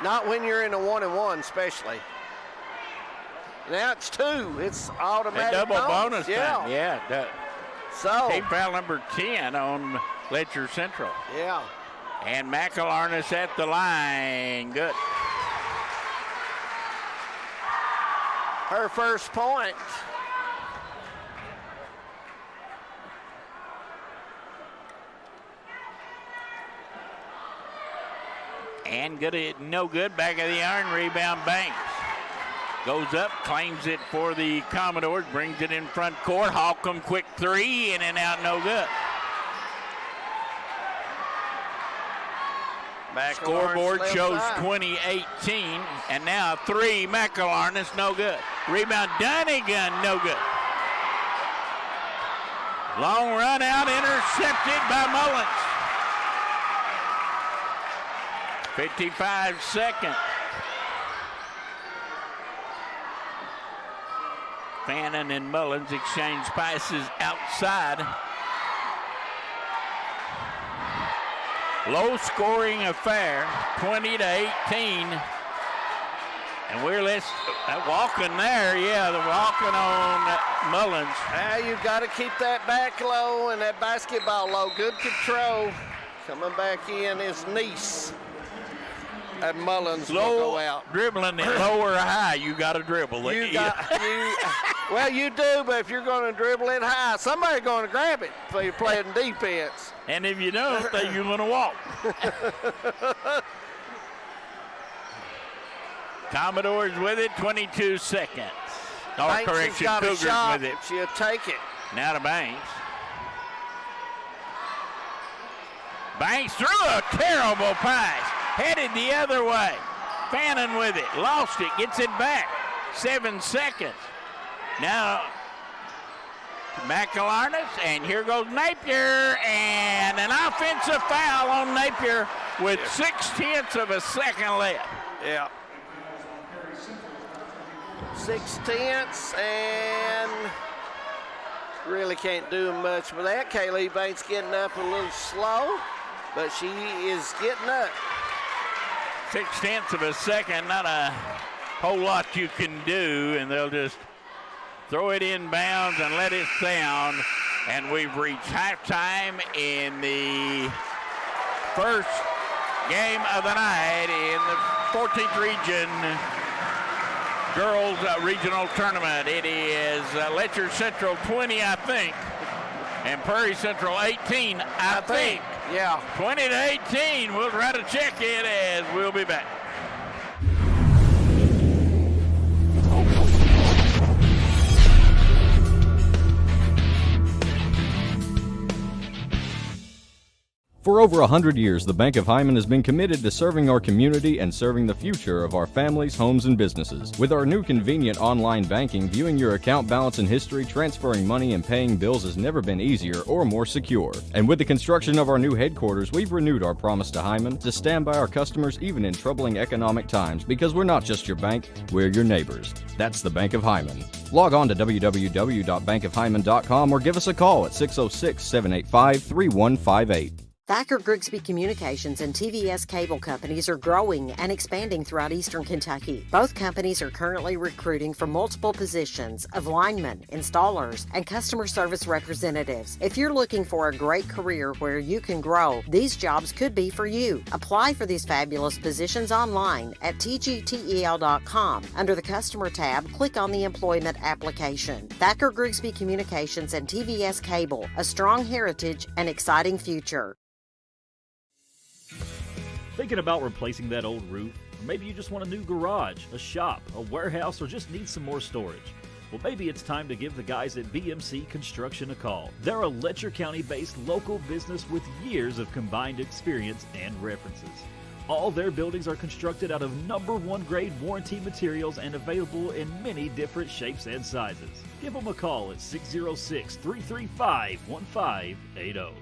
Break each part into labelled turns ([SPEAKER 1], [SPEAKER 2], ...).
[SPEAKER 1] Not when you're in a 1-and-1, especially. Now it's 2. It's automatic.
[SPEAKER 2] A double bonus time.
[SPEAKER 1] Yeah.
[SPEAKER 2] So team foul number 10 on Letcher Central.
[SPEAKER 1] Yeah.
[SPEAKER 2] And McElharness at the line. Good.
[SPEAKER 1] Her first point.
[SPEAKER 2] And good, no good. Back of the iron, rebound Banks. Goes up, claims it for the Commodores, brings it in front court. Holcomb, quick three, in and out, no good. Scoreboard shows 20-18, and now 3, McElharness, no good. Rebound, Dunnigan, no good. Long run out, intercepted by Mullins. 55 seconds. Fannin and Mullins exchange passes outside. Low scoring affair, 20-18. And we're walking there. Yeah, they're walking on Mullins.
[SPEAKER 1] Now you've got to keep that back low and that basketball low. Good control. Coming back in is Nice. And Mullins will go out.
[SPEAKER 2] Dribbling it low or high, you got to dribble it.
[SPEAKER 1] Well, you do, but if you're going to dribble it high, somebody's going to grab it if you're playing defense.
[SPEAKER 2] And if you don't, then you're going to walk. Commodores with it, 22 seconds.
[SPEAKER 1] Banks
[SPEAKER 2] Correction,
[SPEAKER 1] got
[SPEAKER 2] Cougars
[SPEAKER 1] a shot.
[SPEAKER 2] with it.
[SPEAKER 1] She'll take it.
[SPEAKER 2] Now to Banks. Banks threw a terrible pass. Headed the other way. Fannin with it. Lost it. Gets it back. 7 seconds. Now McElharness, and here goes Napier, and an offensive foul on Napier with 0.6 of a second left.
[SPEAKER 1] Yeah. 0.6, and really can't do much with that. Kaylee Banks getting up a little slow, but she is getting up.
[SPEAKER 2] 0.6 of a second, not a whole lot you can do, and they'll just throw it inbounds and let it sound. And we've reached halftime in the first game of the night in the 14th region girls regional tournament. It is Letcher Central 20, I think, and Prairie Central 18, I think.
[SPEAKER 1] Yeah.
[SPEAKER 2] 20-18. We'll try to check it as we'll be back.
[SPEAKER 3] For over 100 years, the Bank of Hyman has been committed to serving our community and serving the future of our families, homes, and businesses. With our new convenient online banking, viewing your account balance and history, transferring money, and paying bills has never been easier or more secure. And with the construction of our new headquarters, we've renewed our promise to Hyman to stand by our customers even in troubling economic times, because we're not just your bank, we're your neighbors. That's the Bank of Hyman. Log on to www.bankofhyman.com or give us a call at 606-785-3158.
[SPEAKER 4] Thacker Grigsby Communications and TVS Cable Companies are growing and expanding throughout eastern Kentucky. Both companies are currently recruiting for multiple positions of linemen, installers, and customer service representatives. If you're looking for a great career where you can grow, these jobs could be for you. Apply for these fabulous positions online at tgtel.com. Under the Customer tab, click on the Employment application. Thacker Grigsby Communications and TVS Cable, a strong heritage and exciting future.
[SPEAKER 5] Thinking about replacing that old roof? Or maybe you just want a new garage, a shop, a warehouse, or just need some more storage? Well, maybe it's time to give the guys at BMC Construction a call. They're a Letcher County-based local business with years of combined experience and references. All their buildings are constructed out of #1 grade warranty materials and available in many different shapes and sizes. Give them a call at 606-335-1580.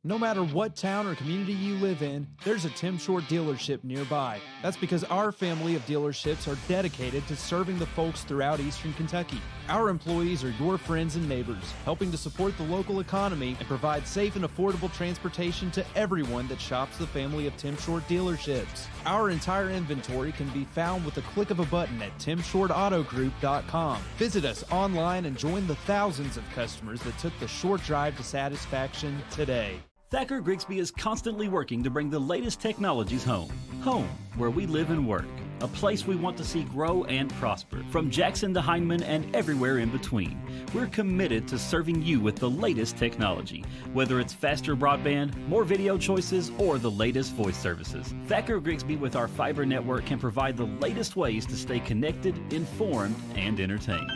[SPEAKER 6] No matter what town or community you live in, there's a Tim Short dealership nearby. That's because our family of dealerships are dedicated to serving the folks throughout Eastern Kentucky. Our employees are your friends and neighbors, helping to support the local economy and provide safe and affordable transportation to everyone that shops the family of Tim Short dealerships. Our entire inventory can be found with the click of a button at timshortautogroup.com. Visit us online and join the thousands of customers that took the short drive to satisfaction today.
[SPEAKER 5] Thacker Grigsby is constantly working to bring the latest technologies home. Home, where we live and work. A place we want to see grow and prosper. From Jackson to Hindman and everywhere in between. We're committed to serving you with the latest technology. Whether it's faster broadband, more video choices, or the latest voice services. Thacker Grigsby with our fiber network can provide the latest ways to stay connected, informed, and entertained.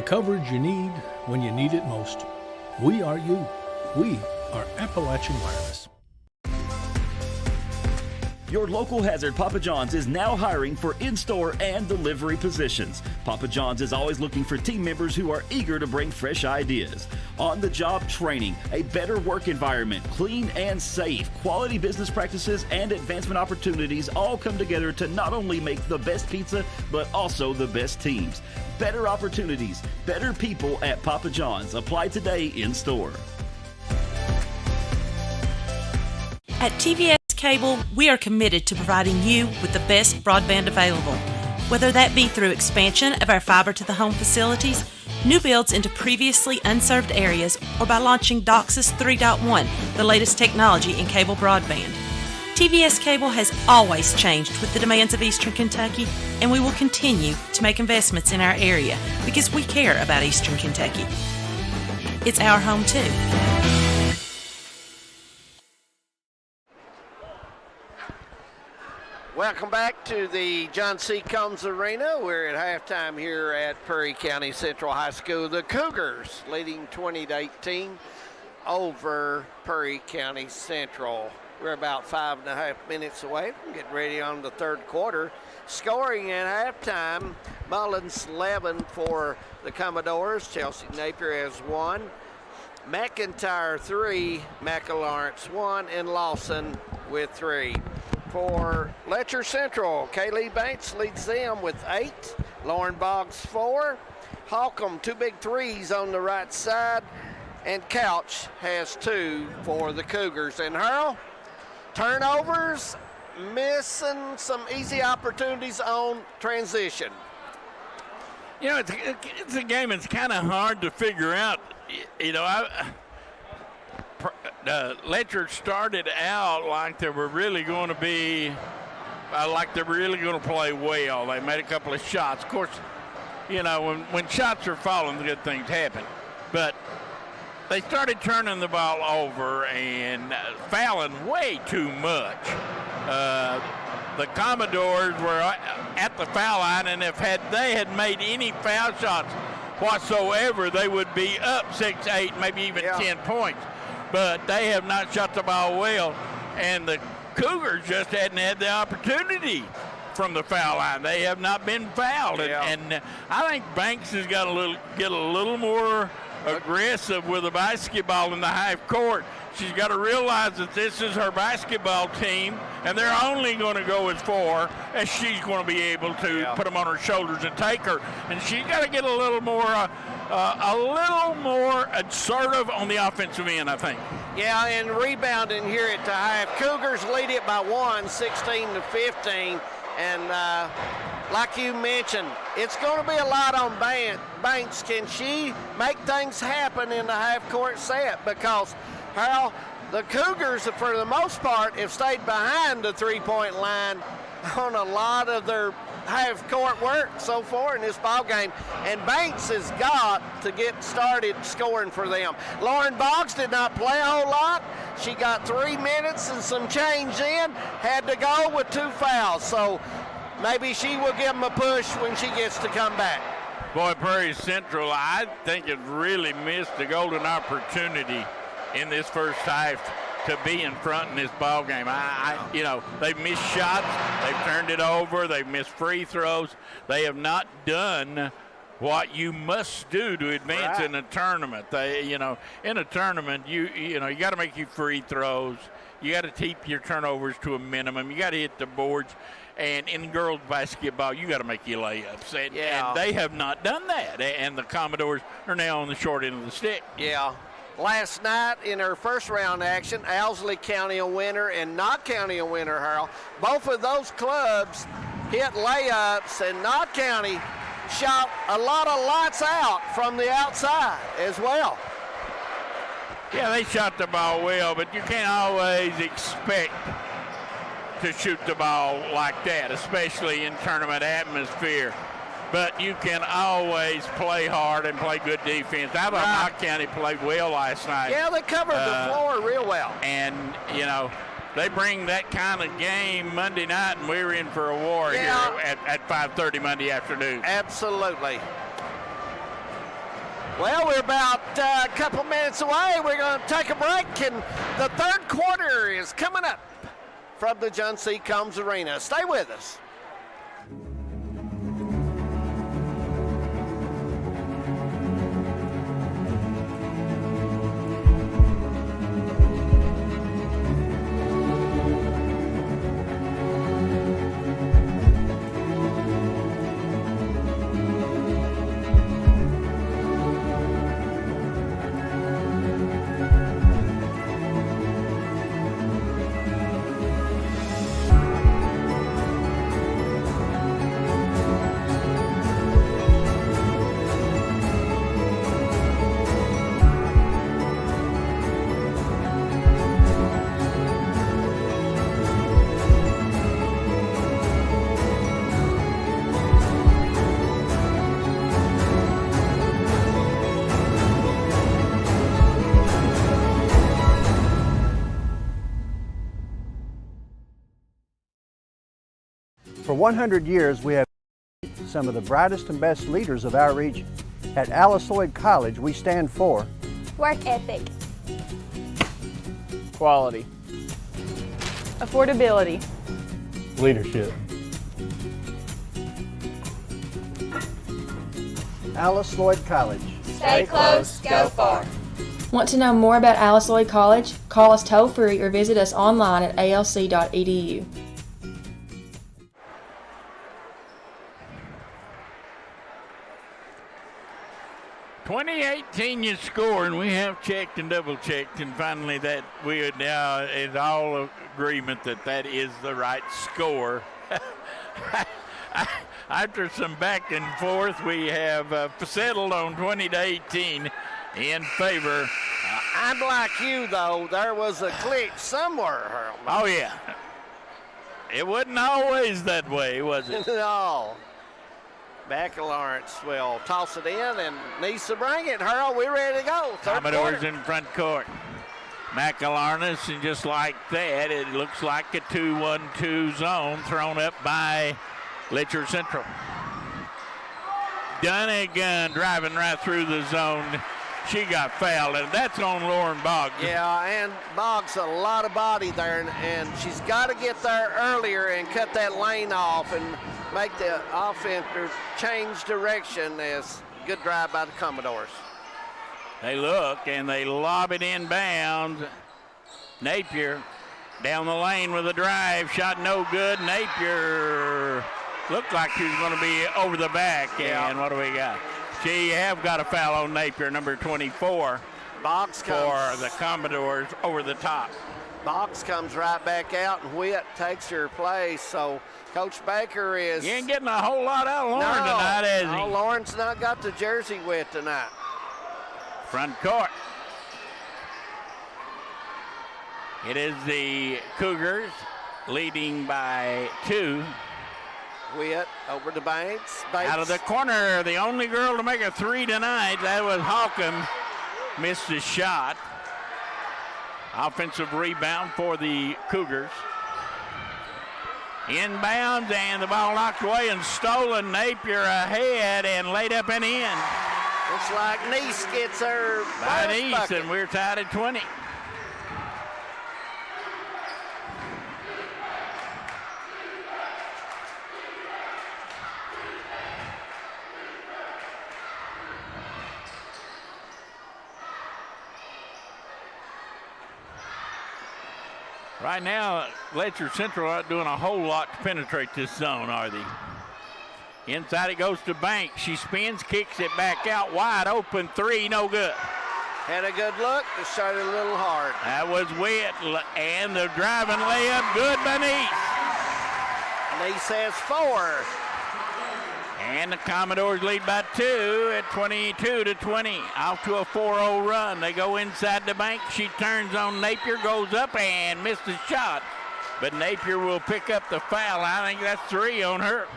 [SPEAKER 7] Coverage you need when you need it most. We are you. We are Appalachian Wireless.
[SPEAKER 5] Your local Hazard Papa John's is now hiring for in-store and delivery positions. Papa John's is always looking for team members who are eager to bring fresh ideas. On-the-job training, a better work environment, clean and safe, quality business practices, and advancement opportunities all come together to not only make the best pizza, but also the best teams. Better opportunities, better people at Papa John's. Apply today in store.
[SPEAKER 8] At TVS Cable, we are committed to providing you with the best broadband available. Whether that be through expansion of our fiber-to-the-home facilities, new builds into previously unserved areas, or by launching DOCSIS 3.1, the latest technology in cable broadband. TVS Cable has always changed with the demands of Eastern Kentucky, and we will continue to make investments in our area because we care about Eastern Kentucky. It's our home too.
[SPEAKER 1] Welcome back to the John C. Combs Arena. We're at halftime here at Perry County Central High School. The Cougars leading 20-18 over Perry County Central. We're about 5.5 minutes away from getting ready on the third quarter. Scoring at halftime, Mullins 11 for the Commodores. Chelsea Napier has 1. McIntyre 3, McAlawrence 1, and Lawson with 3. For Letcher Central, Kaylee Banks leads them with 8. Lauren Boggs 4. Holcomb 2 big threes on the right side. And Couch has 2 for the Cougars. And Hurl, turnovers, missing some easy opportunities on transition.
[SPEAKER 2] You know, it's a game that's kind of hard to figure out. You know, Letcher started out like they were really going to be, like they're really going to play well. They made a couple of shots. Of course, you know, when shots are falling, good things happen. But they started turning the ball over and fouling way too much. The Commodores were at the foul line, and if they had made any foul shots whatsoever, they would be up 6, 8, maybe even 10 points. But they have not shot the ball well, and the Cougars just hadn't had the opportunity from the foul line. They have not been fouled, and I think Banks has got get a little more aggressive with the basketball in the half court. She's got to realize that this is her basketball team, and they're only going to go with 4, and she's going to be able to put them on her shoulders and take her. And she's got to get a little more assertive on the offensive end, I think.
[SPEAKER 1] Yeah, and rebounding here at the half. Cougars lead it by 1, 16-15, and like you mentioned, it's going to be a lot on Banks. Can she make things happen in the half-court set? Because the Cougars, for the most part, have stayed behind the three-point line on a lot of their half-court work so far in this ball game, and Banks has got to get started scoring for them. Lauren Boggs did not play a whole lot. She got 3 minutes and some change in, had to go with 2 fouls, so maybe she will give them a push when she gets to come back.
[SPEAKER 2] Boy, Prairie Central, I think, has really missed a golden opportunity in this first half to be in front in this ball game. They've missed shots, they've turned it over, they've missed free throws. They have not done what you must do to advance in a tournament. In a tournament, you got to make your free throws. You got to keep your turnovers to a minimum. You got to hit the boards. And in girls basketball, you got to make your layups. And they have not done that. And the Commodores are now on the short end of the stick.
[SPEAKER 1] Yeah. Last night in her first round action, Owsley County a winner and Knott County a winner, Harold. Both of those clubs hit layups, and Knott County shot a lot of lights out from the outside as well.
[SPEAKER 2] Yeah, they shot the ball well, but you can't always expect to shoot the ball like that, especially in tournament atmosphere. But you can always play hard and play good defense. I thought Knott County played well last night.
[SPEAKER 1] Yeah, they covered the floor real well.
[SPEAKER 2] And, they bring that kind of game Monday night, and we're in for a war here at 5:30 Monday afternoon.
[SPEAKER 1] Absolutely. Well, we're about a couple minutes away. We're going to take a break, and the third quarter is coming up from the John C. Combs Arena. Stay with us.
[SPEAKER 9] For 100 years, we have some of the brightest and best leaders of our region. At Alice Lloyd College, we stand for
[SPEAKER 10] work ethic,
[SPEAKER 11] quality,
[SPEAKER 10] affordability,
[SPEAKER 7] leadership.
[SPEAKER 9] Alice Lloyd College.
[SPEAKER 10] Stay close, go far.
[SPEAKER 12] Want to know more about Alice Lloyd College? Call us toll-free or visit us online at alc.edu.
[SPEAKER 2] 2018 you score, and we have checked and double checked, and finally that we are now in all agreement that is the right score. After some back and forth, we have settled on 20-18 in favor.
[SPEAKER 1] I'm like you, though. There was a click somewhere, Harold.
[SPEAKER 2] Oh, yeah. It wasn't always that way, was it?
[SPEAKER 1] No. Back of Lawrence will toss it in and needs to bring it. Harold, we're ready to go.
[SPEAKER 2] Commodores in front court. McElarnis, and just like that, it looks like a 2-1-2 zone thrown up by Letcher Central. Dunnigan driving right through the zone. She got fouled, and that's on Lauren Boggs.
[SPEAKER 1] Yeah, and Boggs a lot of body there, and she's got to get there earlier and cut that lane off and make the offense change direction. As good drive by the Commodores.
[SPEAKER 2] They look, and they lob it inbound. Napier down the lane with a drive. Shot no good. Napier looked like she was going to be over the back. And what do we got? She have got a foul on Napier, number 24.
[SPEAKER 1] Boggs
[SPEAKER 2] for the Commodores over the top.
[SPEAKER 1] Boggs comes right back out, and Witt takes her place. So Coach Baker is...
[SPEAKER 2] You ain't getting a whole lot out of Lauren tonight, has he?
[SPEAKER 1] No, Lauren's not got the jersey with tonight.
[SPEAKER 2] Front court. It is the Cougars leading by 2.
[SPEAKER 1] Witt over to Banks.
[SPEAKER 2] Out of the corner, the only girl to make a three tonight, that was Holcomb. Missed his shot. Offensive rebound for the Cougars. Inbounds, and the ball knocked away and stolen. Napier ahead and laid up and in.
[SPEAKER 1] Looks like Neese gets her
[SPEAKER 2] By
[SPEAKER 1] first
[SPEAKER 2] Neese,
[SPEAKER 1] bucket.
[SPEAKER 2] and we're tied at 20. Right now, Letcher Central aren't doing a whole lot to penetrate this zone, are they? Inside it goes to Banks. She spins, kicks it back out, wide open three, no good.
[SPEAKER 1] Had a good look, just shot it a little hard.
[SPEAKER 2] That was Witt, and the driving layup, good by Neese.
[SPEAKER 1] Neese has 4.
[SPEAKER 2] And the Commodores lead by 2 at 22-20. Off to a 4-0 run. They go inside the bank. She turns on Napier, goes up and missed the shot. But Napier will pick up the foul. I think that's 3 on her.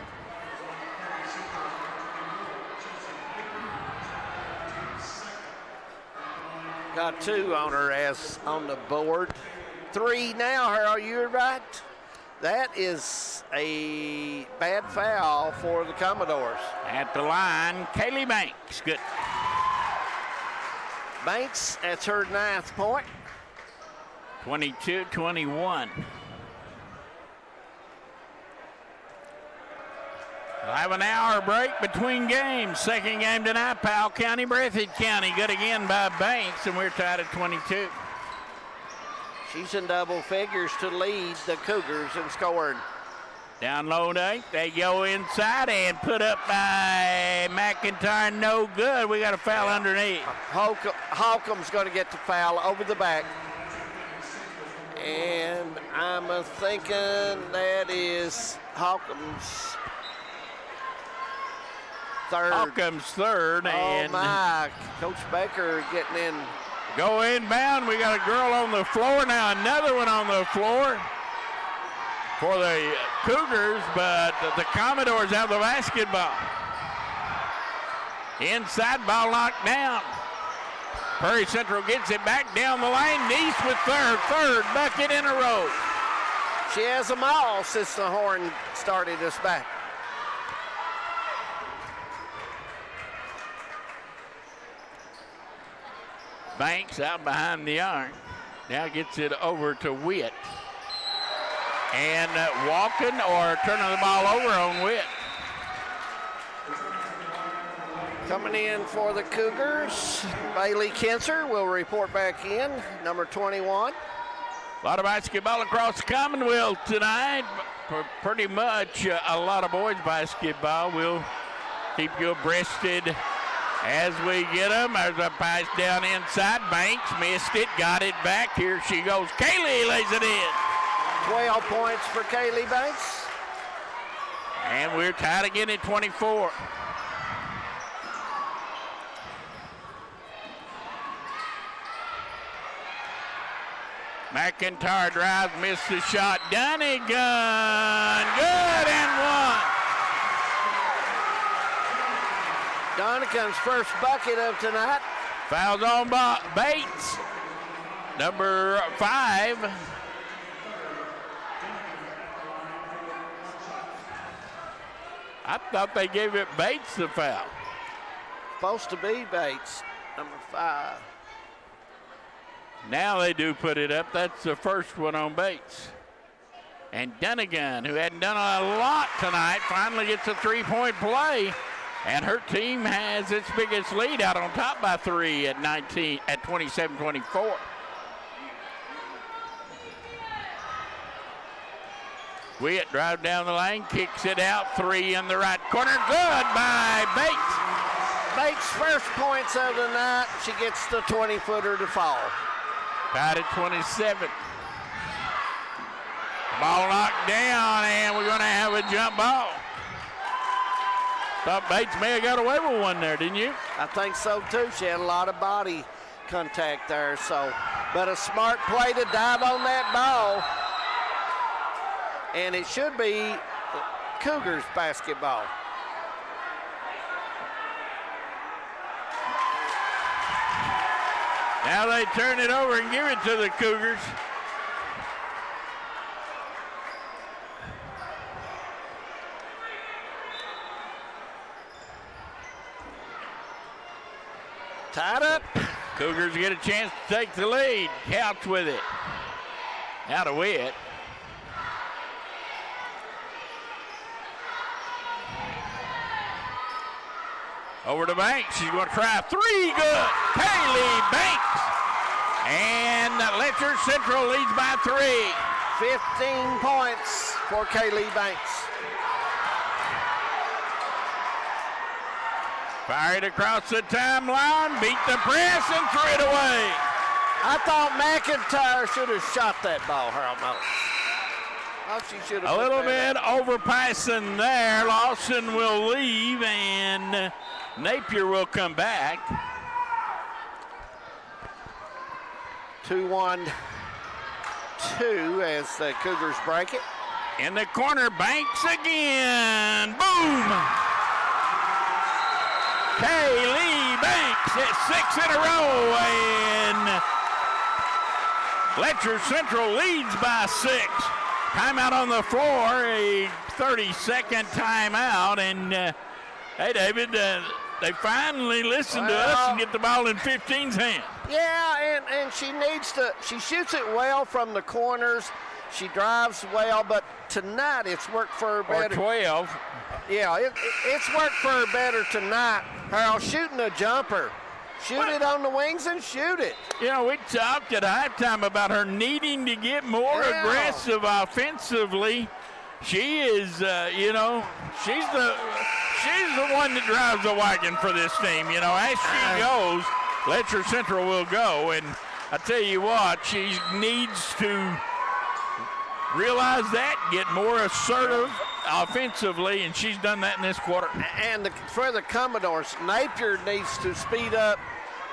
[SPEAKER 1] Got 2 on her as on the board. 3 now, Harold, you're right. That is a bad foul for the Commodores.
[SPEAKER 2] At the line, Kaylee Banks. Good.
[SPEAKER 1] Banks, that's her 9th point.
[SPEAKER 2] 22-21. We'll have an hour break between games. Second game tonight, Powell County, Breathitt County. Good again by Banks, and we're tied at 22.
[SPEAKER 1] She's in double figures to lead the Cougars in scoring.
[SPEAKER 2] Down low, they go inside and put up by McIntyre. No good. We got a foul underneath.
[SPEAKER 1] Holcomb's going to get the foul over the back. And I'm thinking that is Holcomb's third.
[SPEAKER 2] Holcomb's third.
[SPEAKER 1] Oh,
[SPEAKER 2] and
[SPEAKER 1] my. Coach Baker getting in.
[SPEAKER 2] Go inbound. We got a girl on the floor now. Another one on the floor for the Cougars, but the Commodores have the basketball. Inside, ball knocked down. Prairie Central gets it back down the lane. Neese with third bucket in a row.
[SPEAKER 1] She has them all since the horn started us back.
[SPEAKER 2] Banks out behind the arc. Now gets it over to Witt. And walking or turning the ball over on Witt.
[SPEAKER 1] Coming in for the Cougars, Bailey Kinser will report back in, number 21.
[SPEAKER 2] A lot of basketball across the Commonwealth tonight. Pretty much a lot of boys basketball. We'll keep you abreasted as we get them. There's a pass down inside. Banks missed it, got it back. Here she goes. Kaylee lays it in.
[SPEAKER 1] 12 points for Kaylee Banks.
[SPEAKER 2] And we're tied again at 24. McIntyre drives, missed the shot. Dunnigan, good and one.
[SPEAKER 1] Donnigan's first bucket of tonight.
[SPEAKER 2] Fouls on Bates, number 5. I thought they gave it Bates the foul.
[SPEAKER 1] Supposed to be Bates, number 5.
[SPEAKER 2] Now they do put it up. That's the first one on Bates. And Dunnigan, who hadn't done a lot tonight, finally gets a three-point play. And her team has its biggest lead out on top by 3 at 27-24. Witt drives down the lane, kicks it out, 3 in the right corner. Good by Bates.
[SPEAKER 1] Bates' first points of the night. She gets the 20-footer to fall.
[SPEAKER 2] Tied at 27. Ball knocked down, and we're going to have a jump ball. Thought Bates may have got away with one there, didn't you?
[SPEAKER 1] I think so, too. She had a lot of body contact there, so. But a smart play to dive on that ball. And it should be Cougars basketball.
[SPEAKER 2] Now they turn it over and give it to the Cougars.
[SPEAKER 1] Tied up.
[SPEAKER 2] Cougars get a chance to take the lead. Couch with it. Out of it. Over to Banks. She's going to try three. Good. Kaylee Banks. And Letcher Central leads by 3.
[SPEAKER 1] 15 points for Kaylee Banks.
[SPEAKER 2] Fired across the timeline, beat the press, and threw it away.
[SPEAKER 1] I thought McIntyre should have shot that ball, Harold Miller. Oh, she should have.
[SPEAKER 2] A little bit overpassing there. Lawson will leave, and Napier will come back.
[SPEAKER 1] 2-1-2 as the Cougars break it.
[SPEAKER 2] In the corner, Banks again. Boom! Kaylee Banks at 6 in a row, and Letcher Central leads by 6. Timeout on the floor, a 30-second timeout, and hey, David, they finally listened to us and get the ball in 15's hand.
[SPEAKER 1] Yeah, and she needs to. She shoots it well from the corners. She drives well, but tonight it's worked for her better.
[SPEAKER 2] Or 12.
[SPEAKER 1] Yeah, it's worked for her better tonight. Harold, shooting a jumper. Shoot it on the wings and shoot it.
[SPEAKER 2] You know, we talked at halftime about her needing to get more aggressive offensively. She is, she's the one that drives the wagon for this team. You know, as she goes, Letcher Central will go. And I tell you what, she needs to realize that, get more assertive offensively, and she's done that in this quarter.
[SPEAKER 1] And for the Commodores, Napier needs to speed up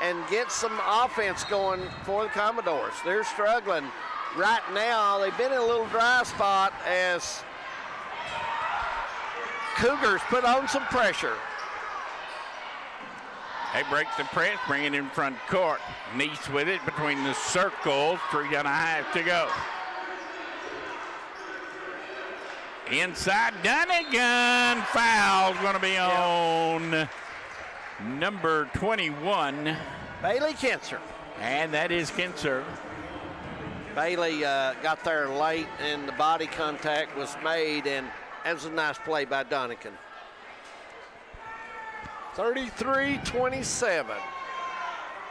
[SPEAKER 1] and get some offense going for the Commodores. They're struggling right now. They've been in a little dry spot as Cougars put on some pressure.
[SPEAKER 2] They break the press, bring it in front court. Neese with it between the circles, 3.5 to go. Inside Dunnigan, foul going to be on number 21.
[SPEAKER 1] Bailey Kinser.
[SPEAKER 2] And that is Kinser.
[SPEAKER 1] Bailey got there late and the body contact was made, and that was a nice play by Dunnigan. 33-27.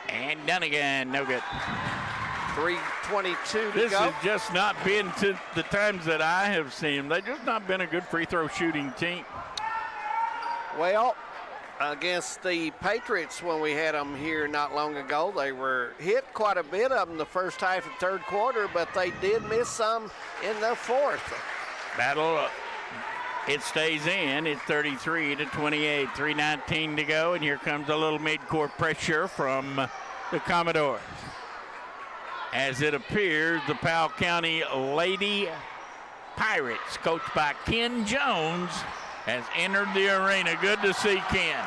[SPEAKER 2] And Dunnigan, no good.
[SPEAKER 1] 3:22 to
[SPEAKER 2] this
[SPEAKER 1] go.
[SPEAKER 2] has just not been, to the times that I have seen them, they've just not been a good free throw shooting team.
[SPEAKER 1] Well, against the Patriots when we had them here not long ago, they were hit quite a bit of them the first half and third quarter, but they did miss some in the fourth.
[SPEAKER 2] Battle, it stays in. It's 33-28, 3:19 to go, and here comes a little mid-court pressure from the Commodores. As it appears, the Powell County Lady Pirates, coached by Ken Jones, has entered the arena. Good to see Ken.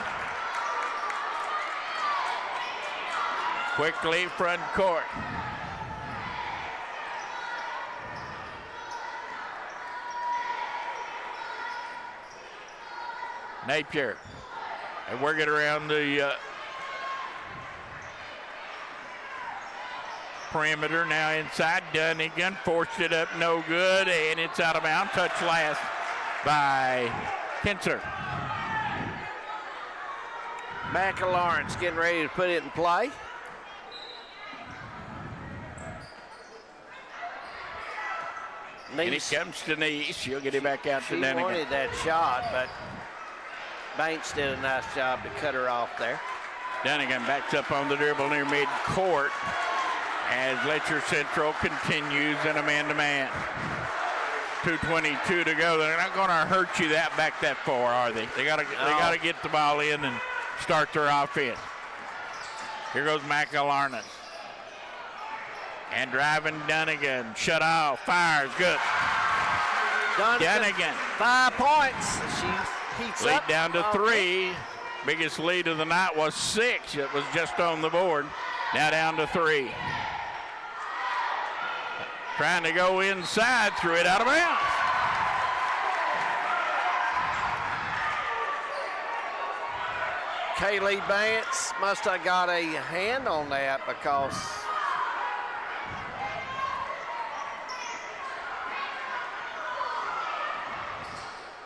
[SPEAKER 2] Quickly front court. Napier. They work it around the perimeter. Now inside, Dunnigan forced it up, no good, and it's out of bounds. Touch last by Kinser.
[SPEAKER 1] McElawrence getting ready to put it in play.
[SPEAKER 2] And it comes to Neese. She'll get it back out to Dunnigan.
[SPEAKER 1] She wanted that shot, but Banks did a nice job to cut her off there.
[SPEAKER 2] Dunnigan backs up on the dribble near mid-court as Letcher Central continues in a man-to-man. 2:22 to go. They're not going to hurt you back that far, are they? They got to get the ball in and start their offense. Here goes McElawrence. And driving Dunnigan, shut off, fires, good. Dunnigan.
[SPEAKER 1] 5 points. She heats
[SPEAKER 2] Lead
[SPEAKER 1] up.
[SPEAKER 2] down to 3. Biggest lead of the night was 6. It was just on the board. Now down to 3. Trying to go inside, threw it out of bounds.
[SPEAKER 1] Kaylee Bance must have got a hand on that because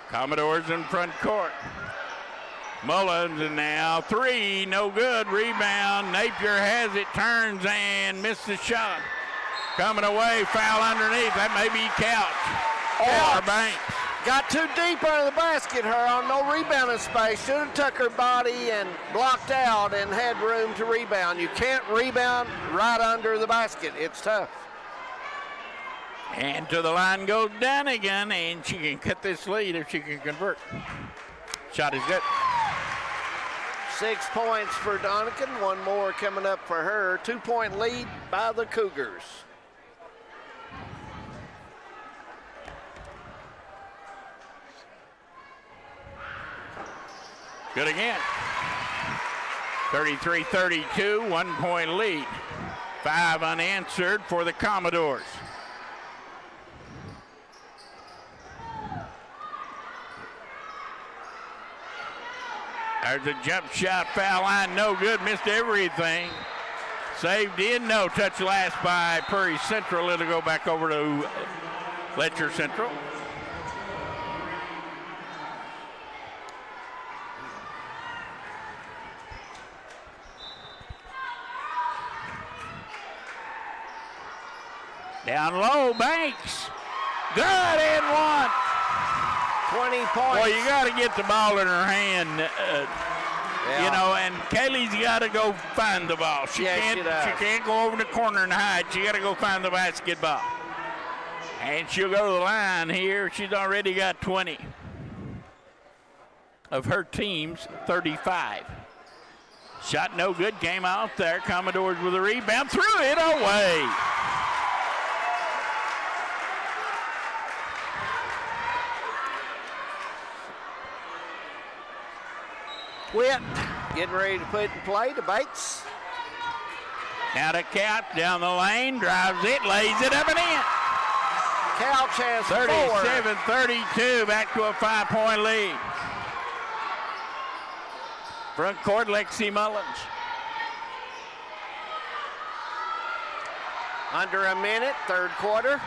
[SPEAKER 2] Commodores in front court. Mullins and now 3, no good. Rebound. Napier has it, turns and missed the shot. Coming away, foul underneath. That may be Couch or Banks.
[SPEAKER 1] got too deep under the basket, her on no rebounding space. Should have took her body and blocked out and had room to rebound. You can't rebound right under the basket. It's tough.
[SPEAKER 2] And to the line goes Dunnigan, and she can cut this lead if she can convert. Shot is good.
[SPEAKER 1] 6 points for Donnigan, one more coming up for her. 2-point lead by the Cougars.
[SPEAKER 2] Good again. 33-32, 1 point lead. 5 unanswered for the Commodores. There's a jump shot, foul line, no good, missed everything. Saved in, no touch last by Prairie Central. It'll go back over to Letcher Central. Down low, Banks. Good and one.
[SPEAKER 1] 20 points.
[SPEAKER 2] Well, you got to get the ball in her hand, you know, and Kaylee's got to go find the ball. She can't go over the corner and hide. She got to go find the basketball. And she'll go to the line here. She's already got 20 of her team's 35. Shot no good, came out there. Commodores with a rebound, threw it away.
[SPEAKER 1] Witt getting ready to put in play to Bates.
[SPEAKER 2] Now to Couch down the lane, drives it, lays it up and in.
[SPEAKER 1] Couch has
[SPEAKER 2] 37-32, back to a 5-point lead. Front court, Lexi Mullins.
[SPEAKER 1] Under a minute, third quarter.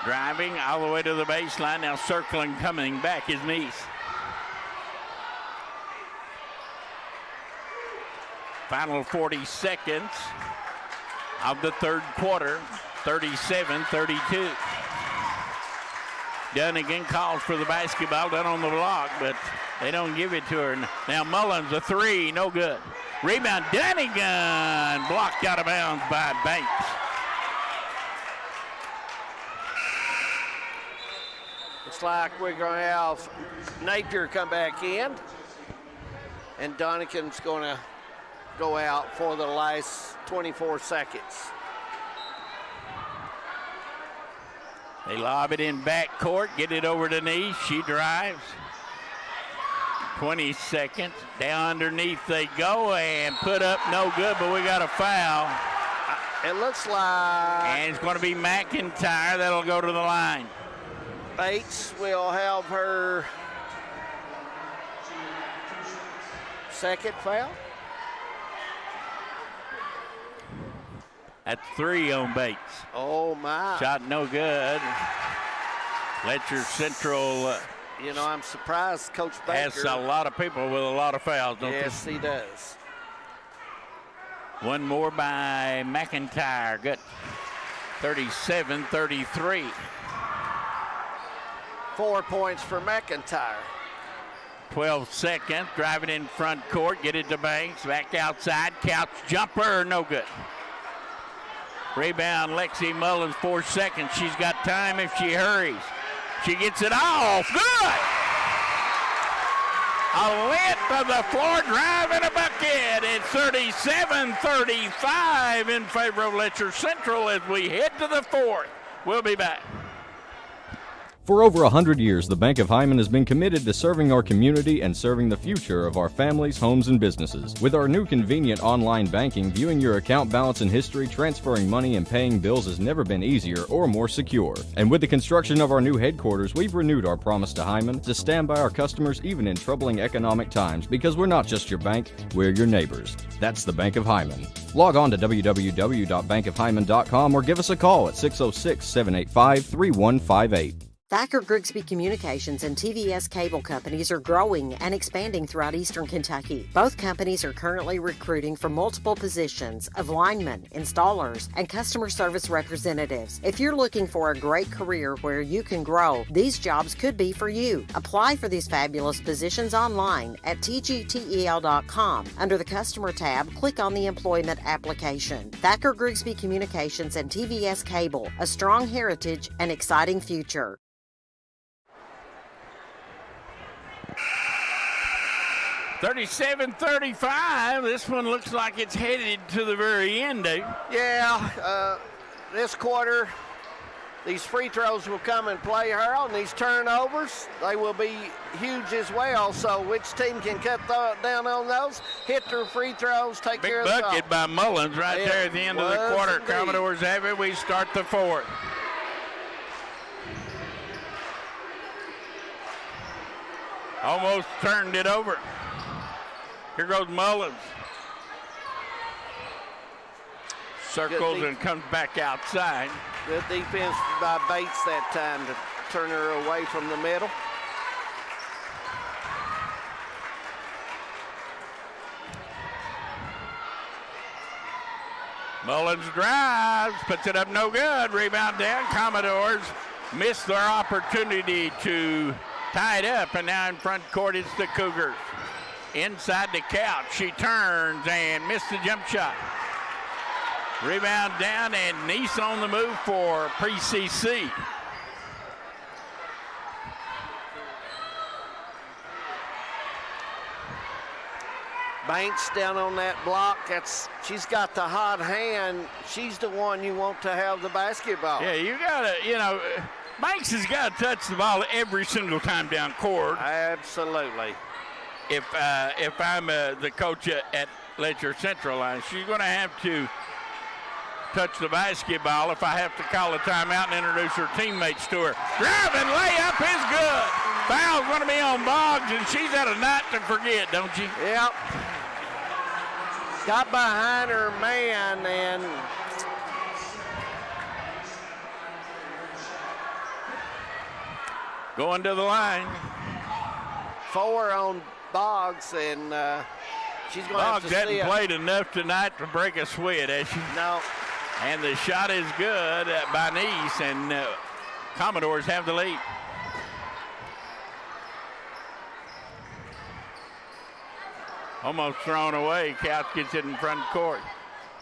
[SPEAKER 2] Driving all the way to the baseline, now circling, coming back is Meese. Final 40 seconds of the third quarter, 37-32. Dunnigan calls for the basketball, done on the block, but they don't give it to her. Now Mullins, a 3, no good. Rebound, Dunnigan, blocked out of bounds by Banks.
[SPEAKER 1] Looks like we're going to have Napier come back in, and Donnigan's going to go out for the last 24 seconds.
[SPEAKER 2] They lob it in backcourt, get it over to Nice. She drives. 20 seconds. Down underneath they go and put up no good, but we got a foul.
[SPEAKER 1] It looks like.
[SPEAKER 2] And it's going to be McIntyre that'll go to the line.
[SPEAKER 1] Bates will have her second foul.
[SPEAKER 2] That's 3 on Bates.
[SPEAKER 1] Oh, my.
[SPEAKER 2] Shot no good. Letcher Central.
[SPEAKER 1] You know, I'm surprised Coach Baker
[SPEAKER 2] has a lot of people with a lot of fouls, don't
[SPEAKER 1] yes,
[SPEAKER 2] they?
[SPEAKER 1] he does.
[SPEAKER 2] One more by McIntyre. Good. 37-33.
[SPEAKER 1] 4 points for McIntyre.
[SPEAKER 2] 12 seconds. Driving in front court. Get it to Banks. Back outside. Couch jumper. No good. Rebound, Lexi Mullins, 4 seconds. She's got time if she hurries. She gets it off. Good! A length of the floor drive and a bucket. It's 37-35 in favor of Letcher Central as we head to the fourth. We'll be back.
[SPEAKER 3] For over 100 years, the Bank of Hyman has been committed to serving our community and serving the future of our families, homes, and businesses. With our new convenient online banking, viewing your account balance and history, transferring money, and paying bills has never been easier or more secure. And with the construction of our new headquarters, we've renewed our promise to Hyman to stand by our customers even in troubling economic times, because we're not just your bank, we're your neighbors. That's the Bank of Hyman. Log on to www.bankofhyman.com or give us a call at 606-785-3158.
[SPEAKER 4] Thacker Grigsby Communications and TVS Cable Companies are growing and expanding throughout eastern Kentucky. Both companies are currently recruiting for multiple positions of linemen, installers, and customer service representatives. If you're looking for a great career where you can grow, these jobs could be for you. Apply for these fabulous positions online at tgtel.com. Under the Customer tab, click on the Employment application. Thacker Grigsby Communications and TVS Cable, a strong heritage and exciting future.
[SPEAKER 2] 37-35. This one looks like it's headed to the very end, Dave.
[SPEAKER 1] Yeah, this quarter, these free throws will come and play, Harold, and these turnovers, they will be huge as well. So which team can cut down on those, hit their free throws, take care of the
[SPEAKER 2] big bucket by Mullins right there at the end of the quarter.
[SPEAKER 1] Indeed.
[SPEAKER 2] Commodores have it. We start the fourth. Almost turned it over. Here goes Mullins. Circles and comes back outside.
[SPEAKER 1] Good defense by Bates that time to turn her away from the middle.
[SPEAKER 2] Mullins drives, puts it up no good. Rebound down. Commodores missed their opportunity to tie it up, and now in front court it's the Cougars. Inside the couch, she turns and missed the jump shot. Rebound down, and Nice on the move for pre-CC.
[SPEAKER 1] Banks down on that block. She's got the hot hand. She's the one you want to have the basketball.
[SPEAKER 2] Yeah, you gotta, Banks has got to touch the ball every single time down court.
[SPEAKER 1] Absolutely.
[SPEAKER 2] If I'm the coach at Letcher Central, she's going to have to touch the basketball if I have to call a timeout and introduce her teammates to her. Driving layup is good. Foul's going to be on Boggs, and she's had a night to forget, don't you?
[SPEAKER 1] Yep. Got behind her man and
[SPEAKER 2] going to the line.
[SPEAKER 1] 4 on Boggs, and she's going to have to see it.
[SPEAKER 2] Boggs hasn't played enough tonight to break a sweat, has she?
[SPEAKER 1] No.
[SPEAKER 2] And the shot is good by Nice, and Commodores have the lead. Almost thrown away. Couch gets it in front court.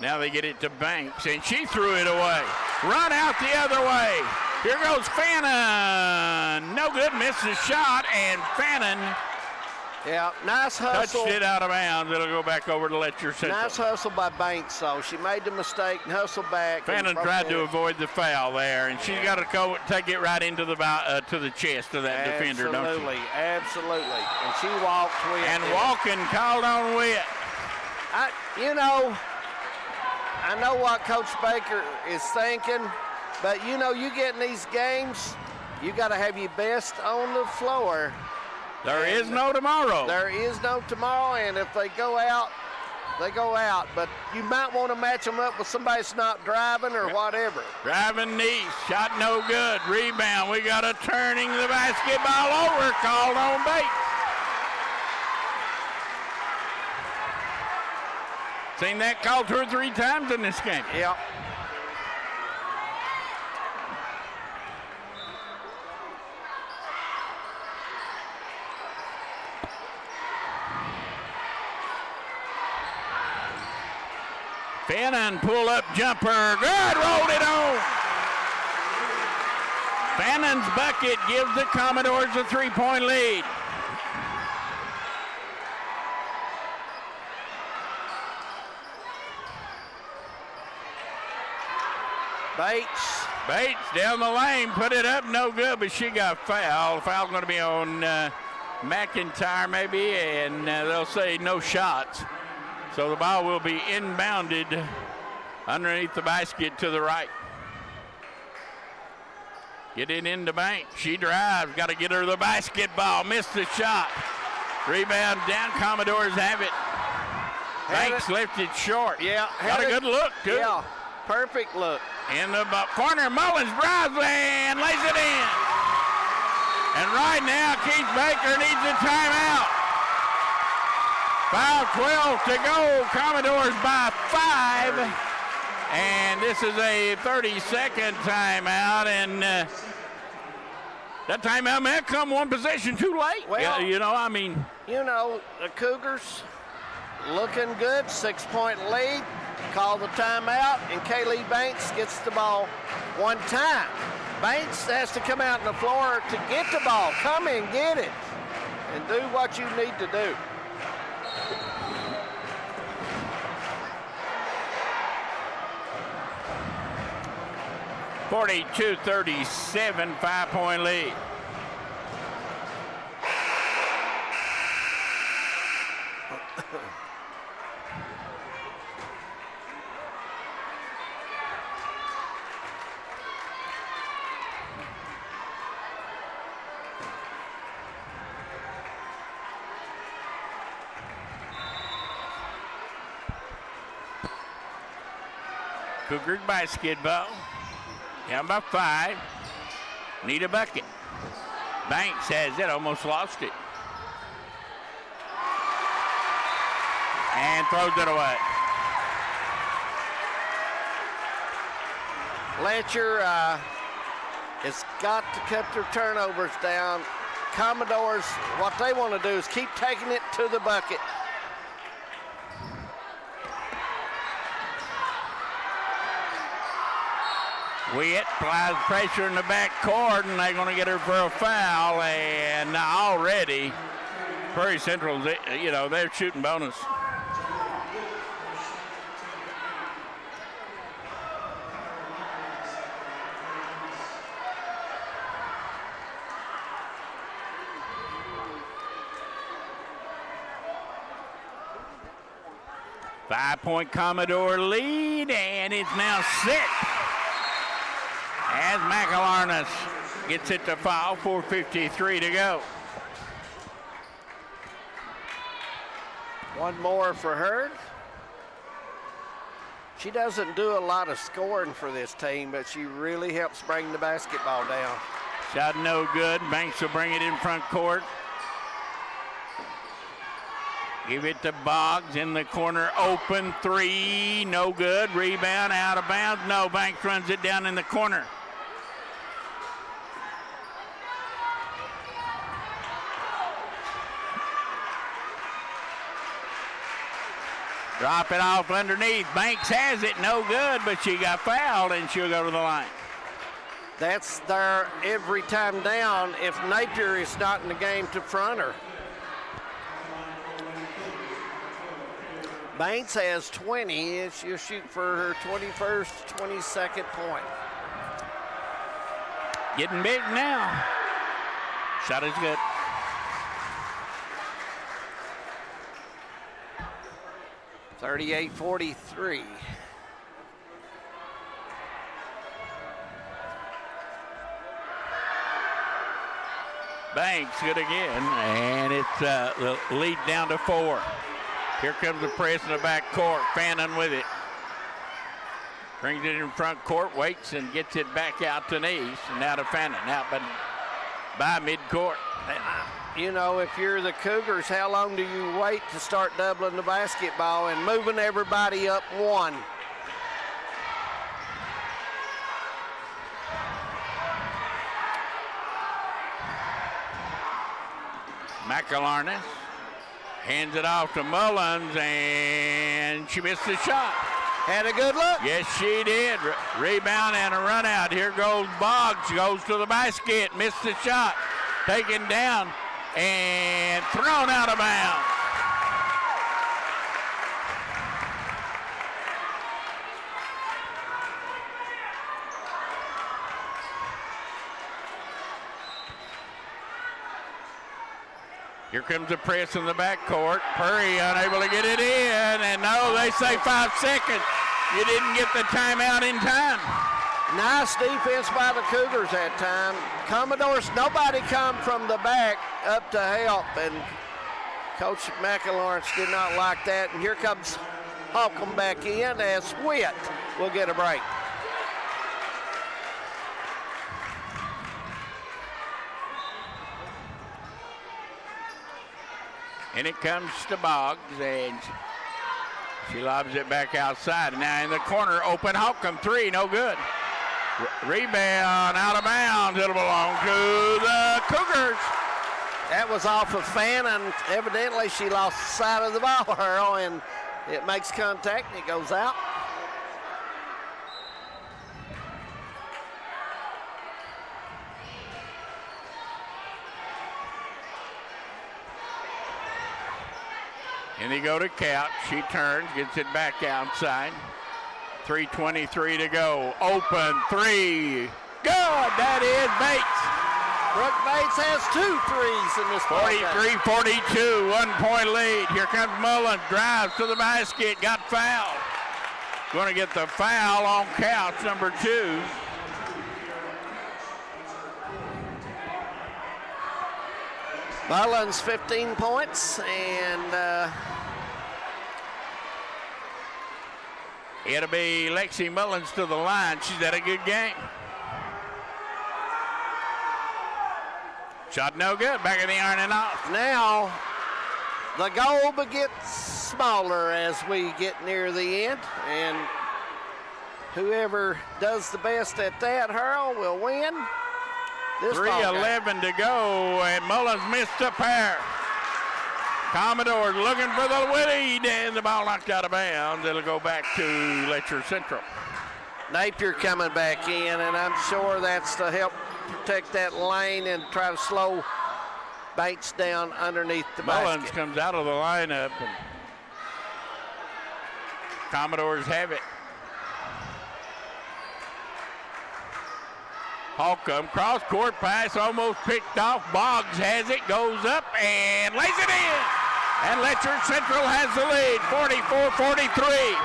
[SPEAKER 2] Now they get it to Banks, and she threw it away. Run out the other way. Here goes Fannin. No good, missed the shot, and Fannin
[SPEAKER 1] nice hustle.
[SPEAKER 2] Touched it out of bounds. It'll go back over to Letcher Central.
[SPEAKER 1] Nice hustle by Banks, though. She made the mistake and hustled back.
[SPEAKER 2] Fannin tried to avoid the foul there, and she's got to go take it right into the to the chest of that defender, don't she?
[SPEAKER 1] Absolutely. And she walked with
[SPEAKER 2] and
[SPEAKER 1] it.
[SPEAKER 2] walking called on Witt.
[SPEAKER 1] I know what Coach Baker is thinking, but you get in these games, you got to have your best on the floor.
[SPEAKER 2] There is no tomorrow.
[SPEAKER 1] There is no tomorrow, and if they go out, they go out. But you might want to match them up with somebody that's not driving or whatever.
[SPEAKER 2] Driving Nice, shot no good. Rebound, we got a turning the basketball over, called on Bates. Seen that called 2 or 3 times in this game.
[SPEAKER 1] Yep.
[SPEAKER 2] Fannin pull-up jumper, good, rolled it on. Fannin's bucket gives the Commodores a 3-point lead.
[SPEAKER 1] Bates
[SPEAKER 2] down the lane, put it up, no good, but she got fouled. Foul going to be on McIntyre maybe, and they'll say no shots. So the ball will be inbounded underneath the basket to the right. Get it into Banks. She drives, got to get her the basketball, missed the shot. Rebound down, Commodores have it. Banks lifted short.
[SPEAKER 1] Yeah.
[SPEAKER 2] Got a good look, too.
[SPEAKER 1] Yeah, perfect look.
[SPEAKER 2] In the corner, Mullins drives and lays it in. And right now, Keith Baker needs a timeout. 5:12 to go. Commodores by 5. And this is a 30-second timeout. And that timeout may come one possession too late.
[SPEAKER 1] Well,
[SPEAKER 2] the
[SPEAKER 1] Cougars looking good. 6-point lead. Call the timeout, and Kaylee Banks gets the ball one time. Banks has to come out on the floor to get the ball. Come and get it and do what you need to do.
[SPEAKER 2] (42-37), 5-point lead. Cougars basketball. Down by 5. Need a bucket. Banks has it, almost lost it. And throws it away.
[SPEAKER 1] Letcher has got to cut their turnovers down. Commodores, what they want to do is keep taking it to the bucket.
[SPEAKER 2] Witt applies pressure in the back court, and they're going to get her for a foul. And already, Prairie Central, they're shooting bonus. Five-point Commodore lead, and it's now 6. As McElharness gets it to foul, 4:53 to go.
[SPEAKER 1] One more for her. She doesn't do a lot of scoring for this team, but she really helps bring the basketball down.
[SPEAKER 2] Shot no good. Banks will bring it in front court. Give it to Boggs in the corner. Open 3. No good. Rebound out of bounds. No. Banks runs it down in the corner. Drop it off underneath. Banks has it. No good, but she got fouled, and she'll go to the line.
[SPEAKER 1] That's there every time down if Napier is not in the game to front her. Banks has 20, and she'll shoot for her 21st, 22nd point.
[SPEAKER 2] Getting big now. Shot is good.
[SPEAKER 1] (38-43).
[SPEAKER 2] Banks good again, and it's the lead down to 4. Here comes the press in the back court. Fannin with it. Brings it in front court, waits and gets it back out to Neese. And now to Fannin, out by midcourt.
[SPEAKER 1] If you're the Cougars, how long do you wait to start doubling the basketball and moving everybody up 1?
[SPEAKER 2] McElharness hands it off to Mullins, and she missed the shot.
[SPEAKER 1] Had a good look.
[SPEAKER 2] Yes, she did. Rebound and a run out. Here goes Boggs, goes to the basket, missed the shot. Taken down and thrown out of bounds. Here comes the press in the backcourt. Purry unable to get it in, and no, they say 5 seconds. You didn't get the timeout in time.
[SPEAKER 1] Nice defense by the Cougars that time. Commodores, nobody come from the back up to help, and Coach McElawrence did not like that. And here comes Holcomb back in as Witt will get a break.
[SPEAKER 2] And it comes to Boggs, and she lobs it back outside. Now in the corner, open Holcomb, 3, no good. Rebound out of bounds. It'll belong to the Cougars.
[SPEAKER 1] That was off of Fannin. Evidently, she lost sight of the ball, Earl, and it makes contact and it goes out.
[SPEAKER 2] And they go to Couch. She turns, gets it back outside. 3:23 to go. Open 3. Good. That is Bates.
[SPEAKER 1] Brooke Bates has 2 threes in this ball game.
[SPEAKER 2] 43-42, 1-point lead. Here comes Mullins, drives to the basket, got fouled. Going to get the foul on Couch, number 2.
[SPEAKER 1] Mullins 15 points, and
[SPEAKER 2] it'll be Lexi Mullins to the line. She's had a good game. Shot no good. Back in the iron and off.
[SPEAKER 1] now the goal gets smaller as we get near the end, and whoever does the best at that, Harold, will win.
[SPEAKER 2] 3:11 to go, and Mullins missed a pair. Commodores looking for the lead, and the ball knocked out of bounds. It'll go back to Letcher Central.
[SPEAKER 1] Napier coming back in, and I'm sure that's to help protect that lane and try to slow Bates down underneath the
[SPEAKER 2] Mullins
[SPEAKER 1] basket.
[SPEAKER 2] comes out of the lineup, and Commodores have it. Holcomb, cross-court pass, almost picked off. Boggs has it, goes up, and lays it in. And Letcher Central has the lead, 44-43.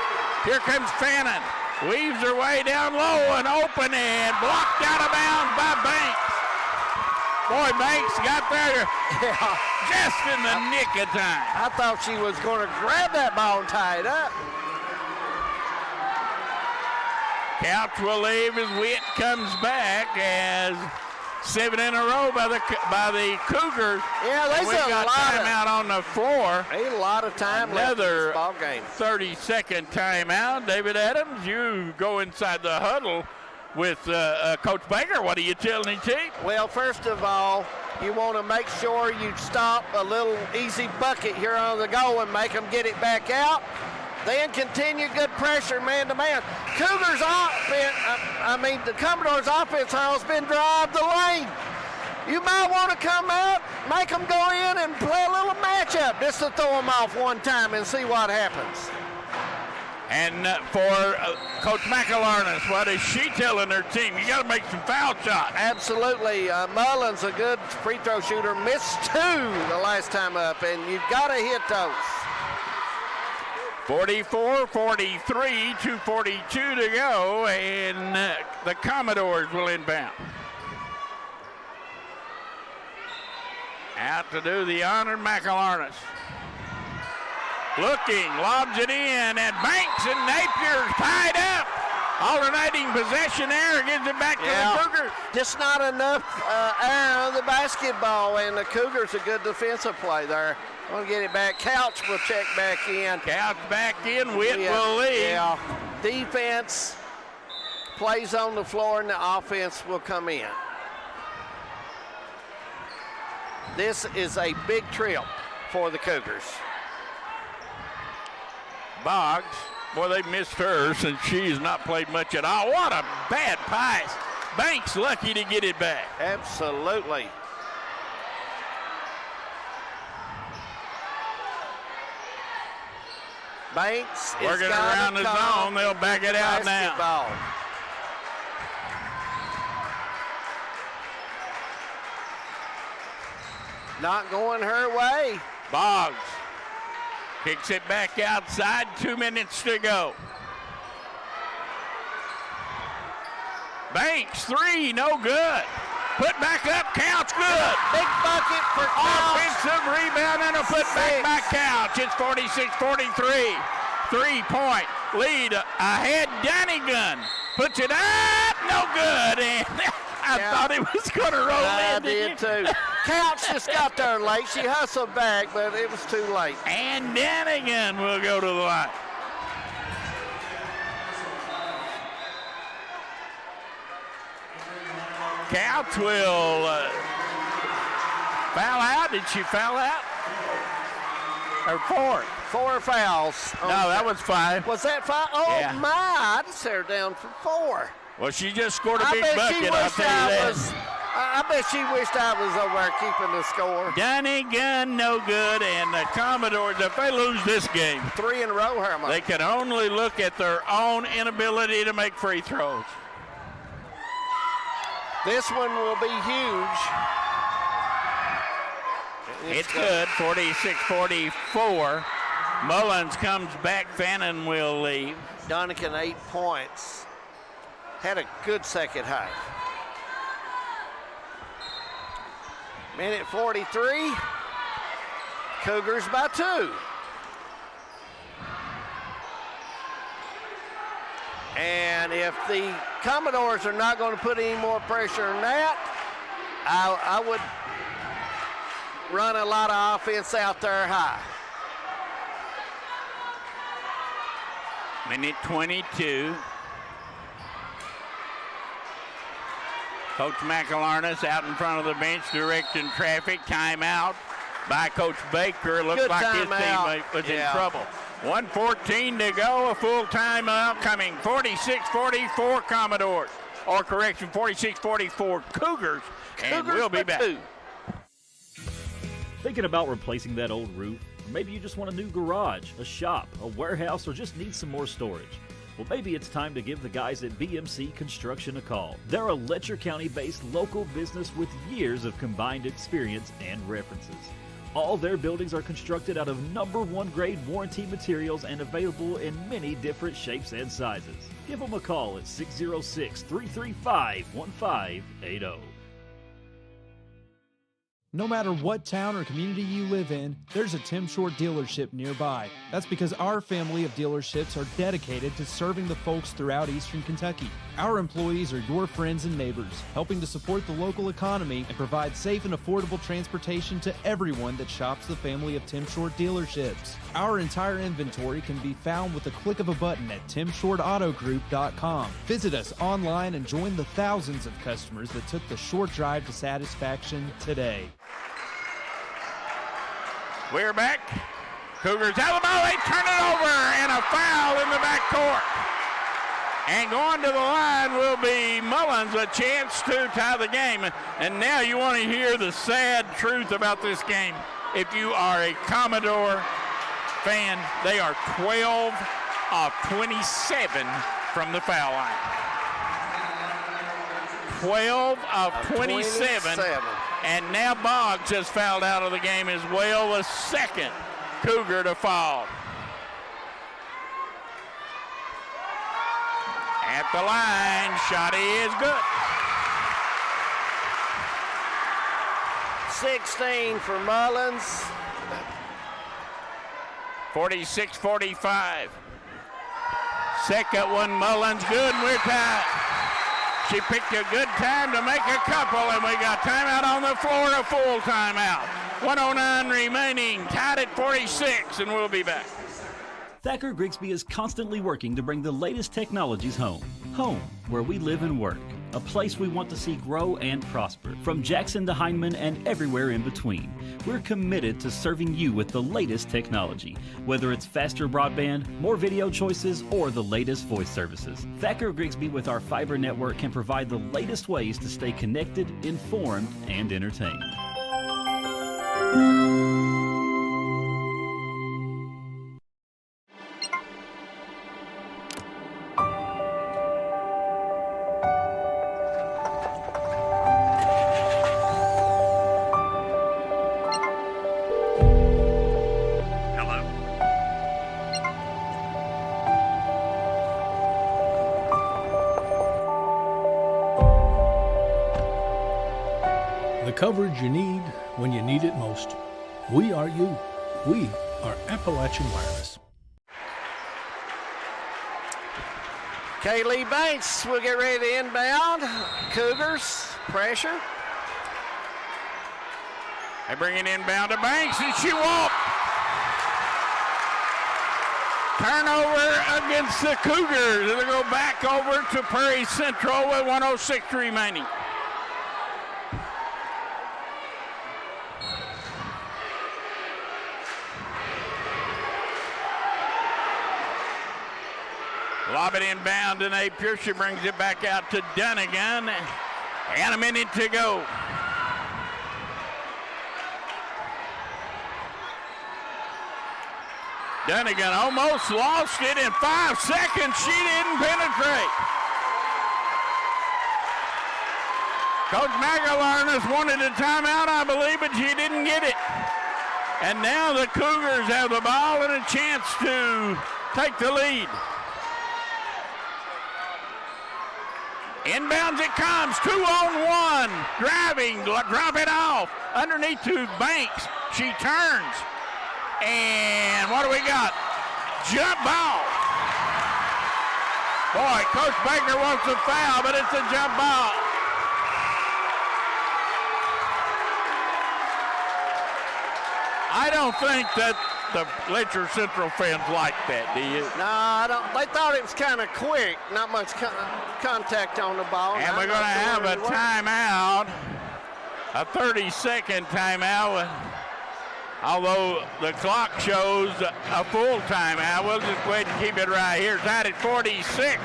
[SPEAKER 2] Here comes Fannin. Weaves her way down low and open, and blocked out of bounds by Banks. Boy, Banks got there just in the nick of time.
[SPEAKER 1] I thought she was going to grab that ball and tie it up.
[SPEAKER 2] Couch will leave as Witt comes back, as 7 in a row by the Cougars.
[SPEAKER 1] Yeah, there's
[SPEAKER 2] we got
[SPEAKER 1] a lot
[SPEAKER 2] timeout on the floor.
[SPEAKER 1] A lot of time left in this ball game.
[SPEAKER 2] 30-second timeout. David Adams, you go inside the huddle with Coach Baker. What are you telling the team?
[SPEAKER 1] Well, first of all, you want to make sure you stop a little easy bucket here on the goal and make them get it back out. Then continue good pressure man-to-man. Cougars offense, the Commodores offense has been drive the lane. You might want to come out, make them go in and play a little matchup just to throw them off one time and see what happens.
[SPEAKER 2] And for Coach McElawrence, what is she telling her team? You got to make some foul shots.
[SPEAKER 1] Absolutely. Mullins, a good free throw shooter, missed 2 the last time up, and you've got to hit those.
[SPEAKER 2] 44-43, 2:42 to go, and the Commodores will inbound. Out to do the honor, McElawrence. Looking, lobs it in, and Banks and Napier tied up. Alternating possession there, gives it back to the Cougars.
[SPEAKER 1] Just not enough air on the basketball, and the Cougars a good defensive play there. Going to get it back. Couch will check back in.
[SPEAKER 2] Couch back in. Witt will leave.
[SPEAKER 1] Yeah. Defense plays on the floor, and the offense will come in. This is a big trip for the Cougars.
[SPEAKER 2] Boggs, boy, they missed her since she's not played much at all. What a bad pass. Banks lucky to get it back.
[SPEAKER 1] Absolutely. Banks is
[SPEAKER 2] working around the zone. They'll back it out now.
[SPEAKER 1] Not going her way.
[SPEAKER 2] Boggs kicks it back outside. 2 minutes to go. Banks, three, no good. Put back up, Couch, good.
[SPEAKER 1] Big bucket for Couch.
[SPEAKER 2] Offensive rebound and a put back by Couch. It's 46-43. 3-point lead ahead. Danigan puts it up, no good. And I thought it was going to roll in.
[SPEAKER 1] I did too. Couch just got there late. She hustled back, but it was too late.
[SPEAKER 2] And Danigan will go to the line. Couch will foul out. Did she foul out? Or four?
[SPEAKER 1] 4 fouls.
[SPEAKER 2] No, that was 5.
[SPEAKER 1] Was that 5? Oh,
[SPEAKER 2] Yeah.
[SPEAKER 1] my. I just had her down for 4.
[SPEAKER 2] Well, she just scored a
[SPEAKER 1] I
[SPEAKER 2] big
[SPEAKER 1] bet
[SPEAKER 2] bucket,
[SPEAKER 1] she
[SPEAKER 2] I'll
[SPEAKER 1] wished
[SPEAKER 2] tell you
[SPEAKER 1] I
[SPEAKER 2] that.
[SPEAKER 1] was. I bet she wished I was over there keeping the score.
[SPEAKER 2] Danigan, no good, and the Commodores, if they lose this game,
[SPEAKER 1] 3 in a row, Herman.
[SPEAKER 2] they can only look at their own inability to make free throws.
[SPEAKER 1] This one will be huge.
[SPEAKER 2] It's good, 46-44. Mullins comes back, Fannin will leave.
[SPEAKER 1] Donigan 8 points. Had a good second half. Minute 43. Cougars by 2. And if the Commodores are not going to put any more pressure on that, I would run a lot of offense out there high.
[SPEAKER 2] Minute 22. Coach McElarness out in front of the bench directing traffic. Timeout by Coach Baker. Looks
[SPEAKER 1] Good
[SPEAKER 2] like his
[SPEAKER 1] timeout.
[SPEAKER 2] teammate was in
[SPEAKER 1] Yeah.
[SPEAKER 2] trouble. 1:14 to go, a full timeout coming. 46-44 Commodores. Or correction, 46-44 Cougars. And we'll be back.
[SPEAKER 1] 2.
[SPEAKER 5] Thinking about replacing that old roof? Or maybe you just want a new garage, a shop, a warehouse, or just need some more storage. Well, maybe it's time to give the guys at BMC Construction a call. They're a Letcher County-based local business with years of combined experience and references. All their buildings are constructed out of #1 grade warranty materials and available in many different shapes and sizes. Give them a call at 606-335-1580.
[SPEAKER 6] No matter what town or community you live in, there's a Tim Short dealership nearby. That's because our family of dealerships are dedicated to serving the folks throughout Eastern Kentucky. Our employees are your friends and neighbors, helping to support the local economy and provide safe and affordable transportation to everyone that shops the family of Tim Short dealerships. Our entire inventory can be found with a click of a button at timshortautogroup.com. Visit us online and join the thousands of customers that took the short drive to satisfaction today.
[SPEAKER 2] We're back. Cougars have the ball. They turn it over, and a foul in the backcourt. And going to the line will be Mullins, a chance to tie the game. And now you want to hear the sad truth about this game. If you are a Commodore fan, they are 12 of 27 from the foul line. 12 of 27. And now Boggs has fouled out of the game as well, the second Cougar to foul. At the line, shot is good.
[SPEAKER 1] 16 for Mullins.
[SPEAKER 2] 46-45. Second one, Mullins, good, and we're tied. She picked a good time to make a couple, and we got timeout on the floor, a full timeout. 1:09 remaining, tied at 46, and we'll be back.
[SPEAKER 5] Thacker Grigsby is constantly working to bring the latest technologies home. Home, where we live and work. A place we want to see grow and prosper. From Jackson to Heinemann and everywhere in between. We're committed to serving you with the latest technology. Whether it's faster broadband, more video choices, or the latest voice services. Thacker Grigsby with our fiber network can provide the latest ways to stay connected, informed, and entertained.
[SPEAKER 7] The coverage you need when you need it most. We are you. We are Appalachian Wireless.
[SPEAKER 1] Kaylee Banks will get ready to inbound. Cougars, pressure.
[SPEAKER 2] They bring it inbound to Banks, and she won't. Turnover against the Cougars. It'll go back over to Prairie Central with 1:06 remaining. Lob it inbound to Napier. She brings it back out to Dunnigan. And a minute to go. Dunnigan almost lost it in 5 seconds. She didn't penetrate. Coach Magalarnes wanted a timeout, I believe, but she didn't get it. And now the Cougars have the ball and a chance to take the lead. Inbounds it comes, 2-on-1, driving, drop it off, underneath to Banks. She turns, and what do we got? Jump ball. Boy, Coach Baker wants a foul, but it's a jump ball. I don't think that the Letcher Central fans like that, do you?
[SPEAKER 1] No, I don't. They thought it was kind of quick, not much contact on the ball.
[SPEAKER 2] And we're going to have a timeout, a 30-second timeout. Although the clock shows a full timeout, we'll just go ahead and keep it right here. Tied at 46.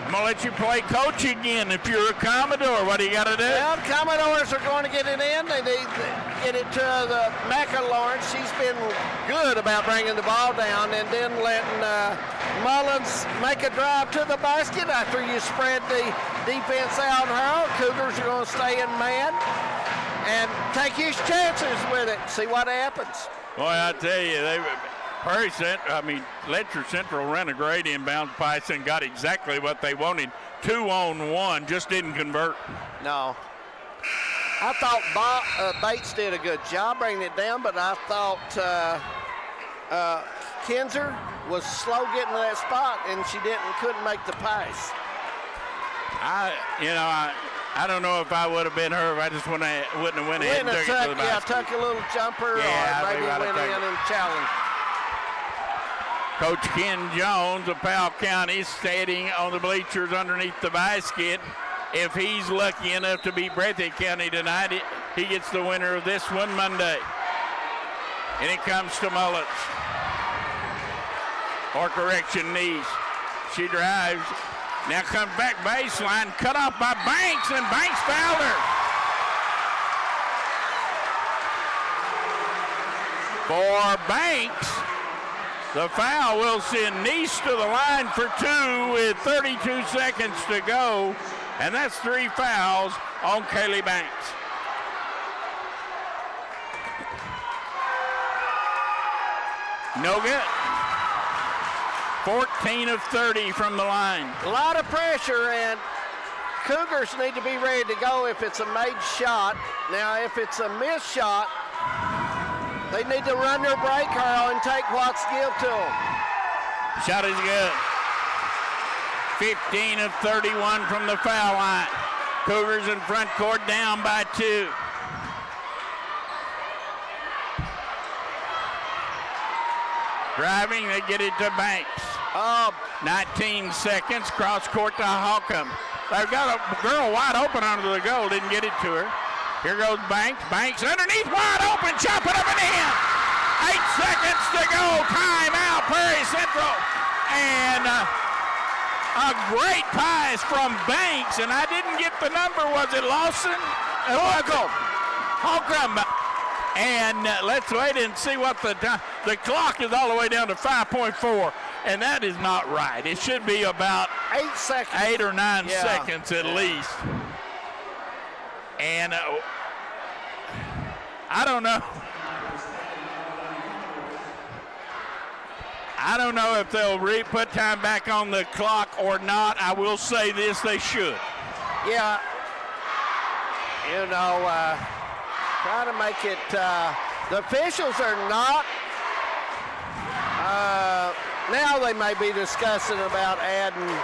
[SPEAKER 2] I'm going to let you play coach again if you're a Commodore. What do you got to do?
[SPEAKER 1] Well, Commodores are going to get it in. They need to get it to the Magalarnes. She's been good about bringing the ball down and then letting Mullins make a drive to the basket after you spread the defense out on her. Cougars are going to stay in man and take his chances with it. See what happens.
[SPEAKER 2] Boy, I tell you, Letcher Central ran a great inbound pass and got exactly what they wanted. 2-on-1, just didn't convert.
[SPEAKER 1] No. I thought Bates did a good job bringing it down, but I thought Kinzer was slow getting to that spot, and she couldn't make the pass.
[SPEAKER 2] I don't know if I would have been her if I just wouldn't have went ahead and took it to the basket.
[SPEAKER 1] Yeah, took a little jumper or maybe went in and challenged.
[SPEAKER 2] Coach Ken Jones of Powell County standing on the bleachers underneath the basket. If he's lucky enough to beat Breathitt County tonight, he gets the winner of this one Monday. And it comes to Mullins. Or correction, Neese. She drives. Now comes back baseline, cut off by Banks, and Banks fouled her. For Banks, the foul will send Neese to the line for 2 with 32 seconds to go. And that's 3 fouls on Kaylee Banks. No good. 14 of 30 from the line.
[SPEAKER 1] A lot of pressure, and Cougars need to be ready to go if it's a made shot. Now, if it's a missed shot, they need to run their break, Carl, and take what's given to them.
[SPEAKER 2] Shot is good. 15 of 31 from the foul line. Cougars in front court down by 2. Driving, they get it to Banks. 19 seconds, cross court to Holcomb. They've got a girl wide open under the goal, didn't get it to her. Here goes Banks. Banks underneath, wide open, chop it up and in. 8 seconds to go. Timeout, Prairie Central. And a great pass from Banks, and I didn't get the number. Was it Lawson? Holcomb. And let's wait and see what the clock is all the way down to 5.4, and that is not right. It should be about
[SPEAKER 1] 8 seconds.
[SPEAKER 2] 8 or 9 seconds at least. And I don't know. I don't know if they'll put time back on the clock or not. I will say this, they should.
[SPEAKER 1] Yeah. you know, trying to make it, the officials are not, now they may be discussing about adding.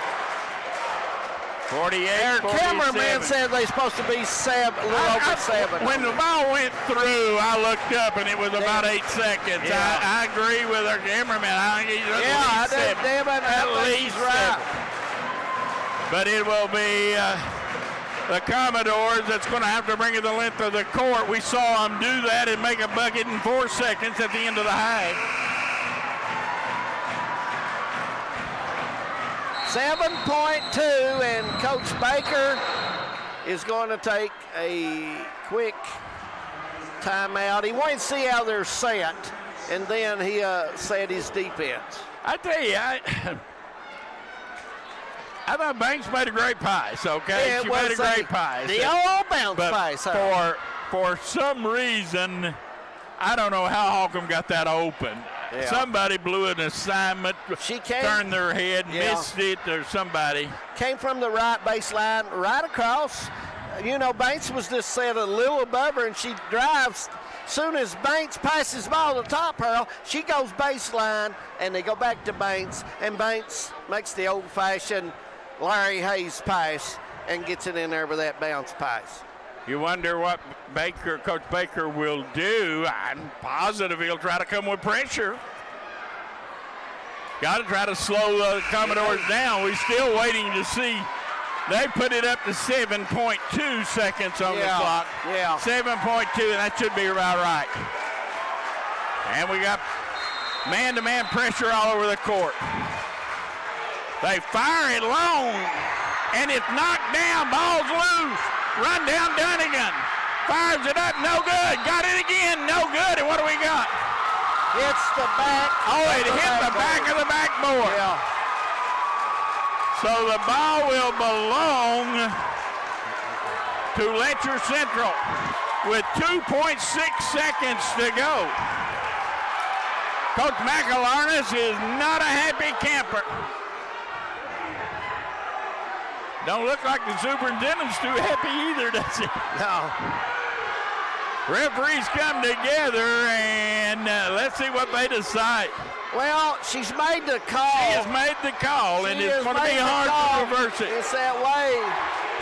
[SPEAKER 2] 48,
[SPEAKER 1] Their
[SPEAKER 2] 47.
[SPEAKER 1] cameraman said they're supposed to be a little over 7.
[SPEAKER 2] When the ball went through, I looked up and it was about 8 seconds.
[SPEAKER 1] Yeah.
[SPEAKER 2] I agree with our cameraman. I think he's
[SPEAKER 1] I think Devin,
[SPEAKER 2] at least
[SPEAKER 1] right.
[SPEAKER 2] But it will be the Commodores that's going to have to bring it the length of the court. We saw them do that and make a bucket in 4 seconds at the end of the half.
[SPEAKER 1] 7.2, and Coach Baker is going to take a quick timeout. He wanted to see how they're set, and then he set his defense.
[SPEAKER 2] I tell you, I thought Banks made a great pass, okay?
[SPEAKER 1] Yeah,
[SPEAKER 2] she made a great pass.
[SPEAKER 1] The old bounce
[SPEAKER 2] but
[SPEAKER 1] pass.
[SPEAKER 2] For some reason, I don't know how Holcomb got that open.
[SPEAKER 1] Yeah.
[SPEAKER 2] Somebody blew an assignment, turned their head, missed it, or somebody.
[SPEAKER 1] Came from the right baseline, right across. You know, Banks was just set a little above her, and she drives. Soon as Banks passes the ball to top her, she goes baseline, and they go back to Banks, and Banks makes the old-fashioned Larry Hayes pass and gets it in there with that bounce pass.
[SPEAKER 2] You wonder what Coach Baker will do. I'm positive he'll try to come with pressure. Got to try to slow the Commodores down. We're still waiting to see. They put it up to 7.2 seconds on the clock.
[SPEAKER 1] Yeah.
[SPEAKER 2] 7.2, and that should be about right. And we got man-to-man pressure all over the court. They fire it long, and it's knocked down. Ball's loose. Run down Dunnigan. Fires it up, no good. Got it again, no good. And what do we got?
[SPEAKER 1] Hits the back.
[SPEAKER 2] Oh, it hit the back of the backboard.
[SPEAKER 1] Yeah.
[SPEAKER 2] So the ball will belong to Letcher Central with 2.6 seconds to go. Coach McAlarness is not a happy camper. Don't look like the superintendent's too happy either, does he?
[SPEAKER 1] No.
[SPEAKER 2] Referees come together, and let's see what they decide.
[SPEAKER 1] Well, she's made the call.
[SPEAKER 2] She has made the call, and it's going to be hard to reverse it.
[SPEAKER 1] It's that way.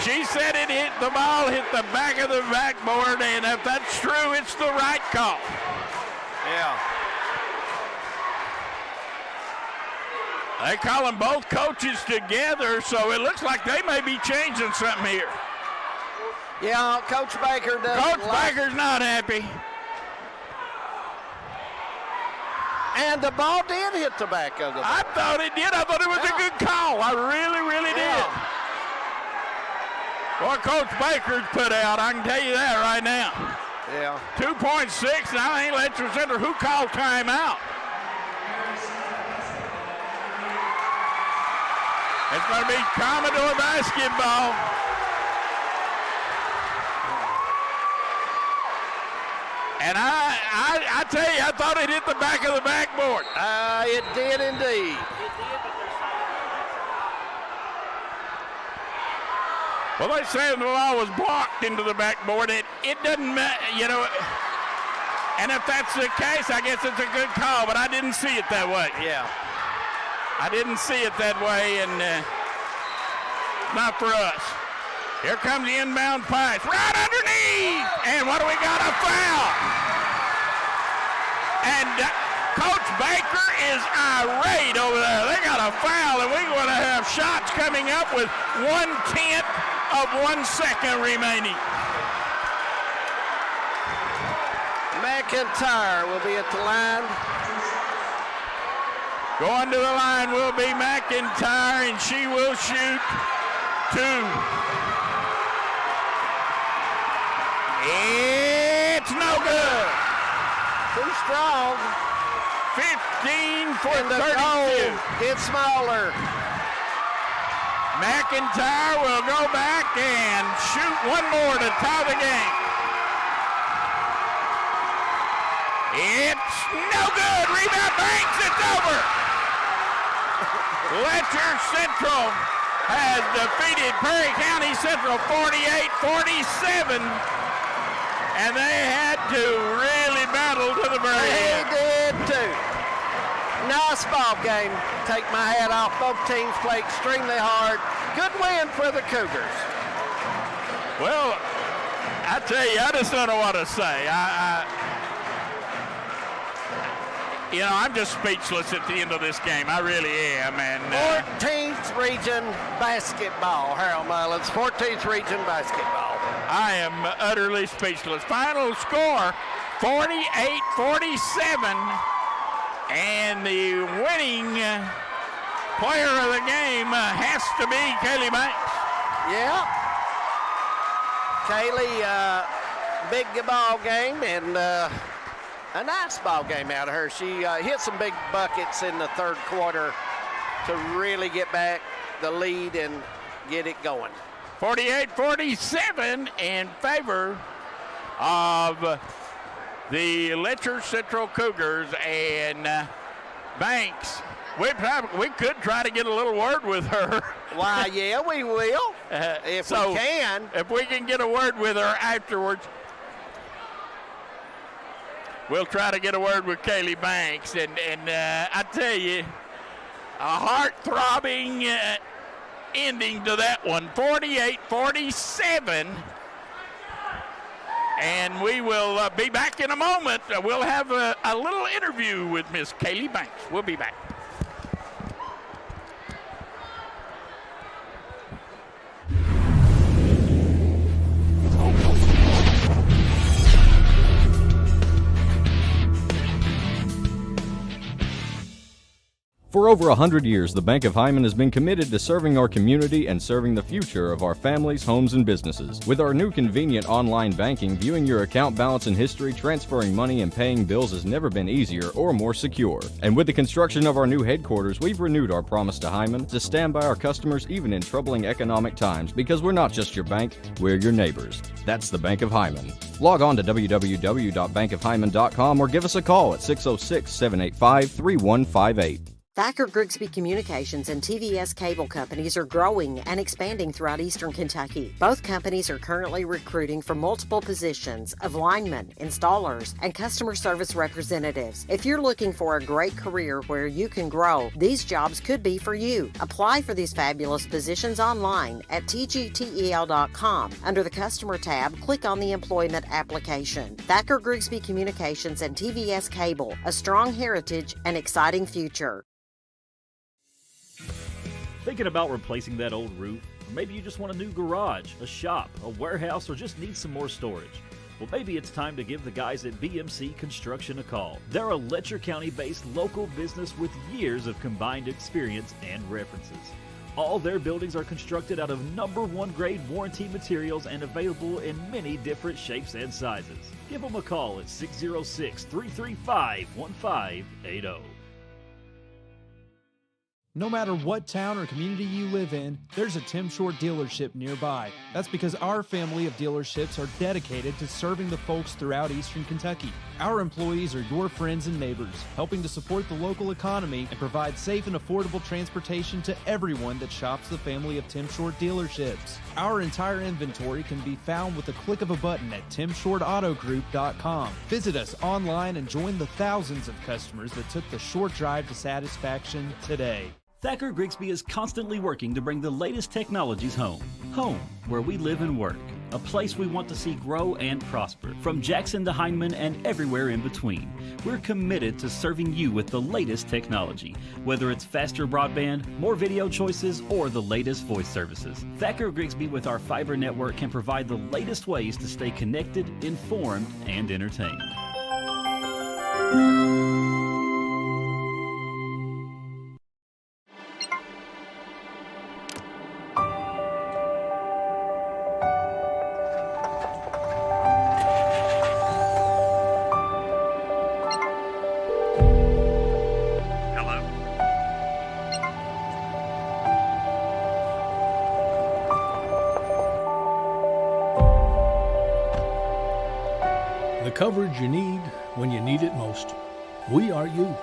[SPEAKER 2] She said the ball hit the back of the backboard, and if that's true, it's the right call.
[SPEAKER 1] Yeah.
[SPEAKER 2] They call them both coaches together, so it looks like they may be changing something here.
[SPEAKER 1] Yeah, Coach Baker doesn't
[SPEAKER 2] Coach Baker's not happy.
[SPEAKER 1] And the ball did hit the back of the ball.
[SPEAKER 2] I thought it did. I thought it was a good call. I really, really did. What Coach Baker's put out, I can tell you that right now.
[SPEAKER 1] Yeah.
[SPEAKER 2] 2.6, and I think Letcher Center, who called timeout? It's going to be Commodore basketball. And I tell you, I thought it hit the back of the backboard.
[SPEAKER 1] It did indeed.
[SPEAKER 2] Well, they say the ball was blocked into the backboard. It doesn't matter, you know. And if that's the case, I guess it's a good call, but I didn't see it that way.
[SPEAKER 1] Yeah.
[SPEAKER 2] I didn't see it that way, and not for us. Here comes the inbound pass, right underneath, and what do we got? A foul. And Coach Baker is irate over there. They got a foul, and we're going to have shots coming up with 1/10 of 1 second remaining.
[SPEAKER 1] McIntyre will be at the line.
[SPEAKER 2] Going to the line will be McIntyre, and she will shoot 2. It's no good.
[SPEAKER 1] Too strong.
[SPEAKER 2] 15 for
[SPEAKER 1] and the
[SPEAKER 2] 32.
[SPEAKER 1] goal gets smaller.
[SPEAKER 2] McIntyre will go back and shoot one more to tie the game. It's no good. Rebound Banks. It's over. Letcher Central has defeated Perry County Central 48-47. And they had to really battle to the very end.
[SPEAKER 1] They did too. Nice ball game. Take my hat off. Both teams played extremely hard. Good win for the Cougars.
[SPEAKER 2] Well, I tell you, I just don't know what to say. I'm just speechless at the end of this game. I really am. And
[SPEAKER 1] 14th region basketball, Harold Mullins. 14th region basketball.
[SPEAKER 2] I am utterly speechless. Final score, 48-47. And the winning player of the game has to be Kaylee Banks.
[SPEAKER 1] Yeah. Kaylee, big ball game and a nice ball game out of her. She hit some big buckets in the third quarter to really get back the lead and get it going.
[SPEAKER 2] 48-47 in favor of the Letcher Central Cougars, and Banks, we could try to get a little word with her.
[SPEAKER 1] Why, yeah, we will, if we can.
[SPEAKER 2] If we can get a word with her afterwards, we'll try to get a word with Kaylee Banks. And I tell you, a heart-throbbing ending to that one, 48-47. And we will be back in a moment. We'll have a little interview with Miss Kaylee Banks. We'll be back.
[SPEAKER 3] For over 100 years, the Bank of Hyman has been committed to serving our community and serving the future of our families, homes, and businesses. With our new convenient online banking, viewing your account balance and history, transferring money, and paying bills has never been easier or more secure. And with the construction of our new headquarters, we've renewed our promise to Hyman to stand by our customers even in troubling economic times, because we're not just your bank, we're your neighbors. That's the Bank of Hyman. Log on to www.bankofhyman.com or give us a call at 606-785-3158.
[SPEAKER 4] Thacker Grigsby Communications and TVS Cable Companies are growing and expanding throughout eastern Kentucky. Both companies are currently recruiting for multiple positions of linemen, installers, and customer service representatives. If you're looking for a great career where you can grow, these jobs could be for you. Apply for these fabulous positions online at tgtel.com. Under the Customer tab, click on the Employment application. Thacker Grigsby Communications and TVS Cable, a strong heritage and exciting future.
[SPEAKER 5] Thinking about replacing that old roof? Or maybe you just want a new garage, a shop, a warehouse, or just need some more storage. Well, maybe it's time to give the guys at BMC Construction a call. They're a Letcher County-based local business with years of combined experience and references. All their buildings are constructed out of #1 grade warranty materials and available in many different shapes and sizes. Give them a call at 606-335-1580.
[SPEAKER 6] No matter what town or community you live in, there's a Tim Short dealership nearby. That's because our family of dealerships are dedicated to serving the folks throughout eastern Kentucky. Our employees are your friends and neighbors, helping to support the local economy and provide safe and affordable transportation to everyone that shops the family of Tim Short dealerships. Our entire inventory can be found with the click of a button at timshortautogroup.com. Visit us online and join the thousands of customers that took the short drive to satisfaction today.
[SPEAKER 5] Thacker Grigsby is constantly working to bring the latest technologies home. Home, where we live and work. A place we want to see grow and prosper. From Jackson to Hindman and everywhere in between. We're committed to serving you with the latest technology. Whether it's faster broadband, more video choices, or the latest voice services. Thacker Grigsby with our fiber network can provide the latest ways to stay connected, informed, and entertained.
[SPEAKER 7] Coverage you need when you need it most. We are you.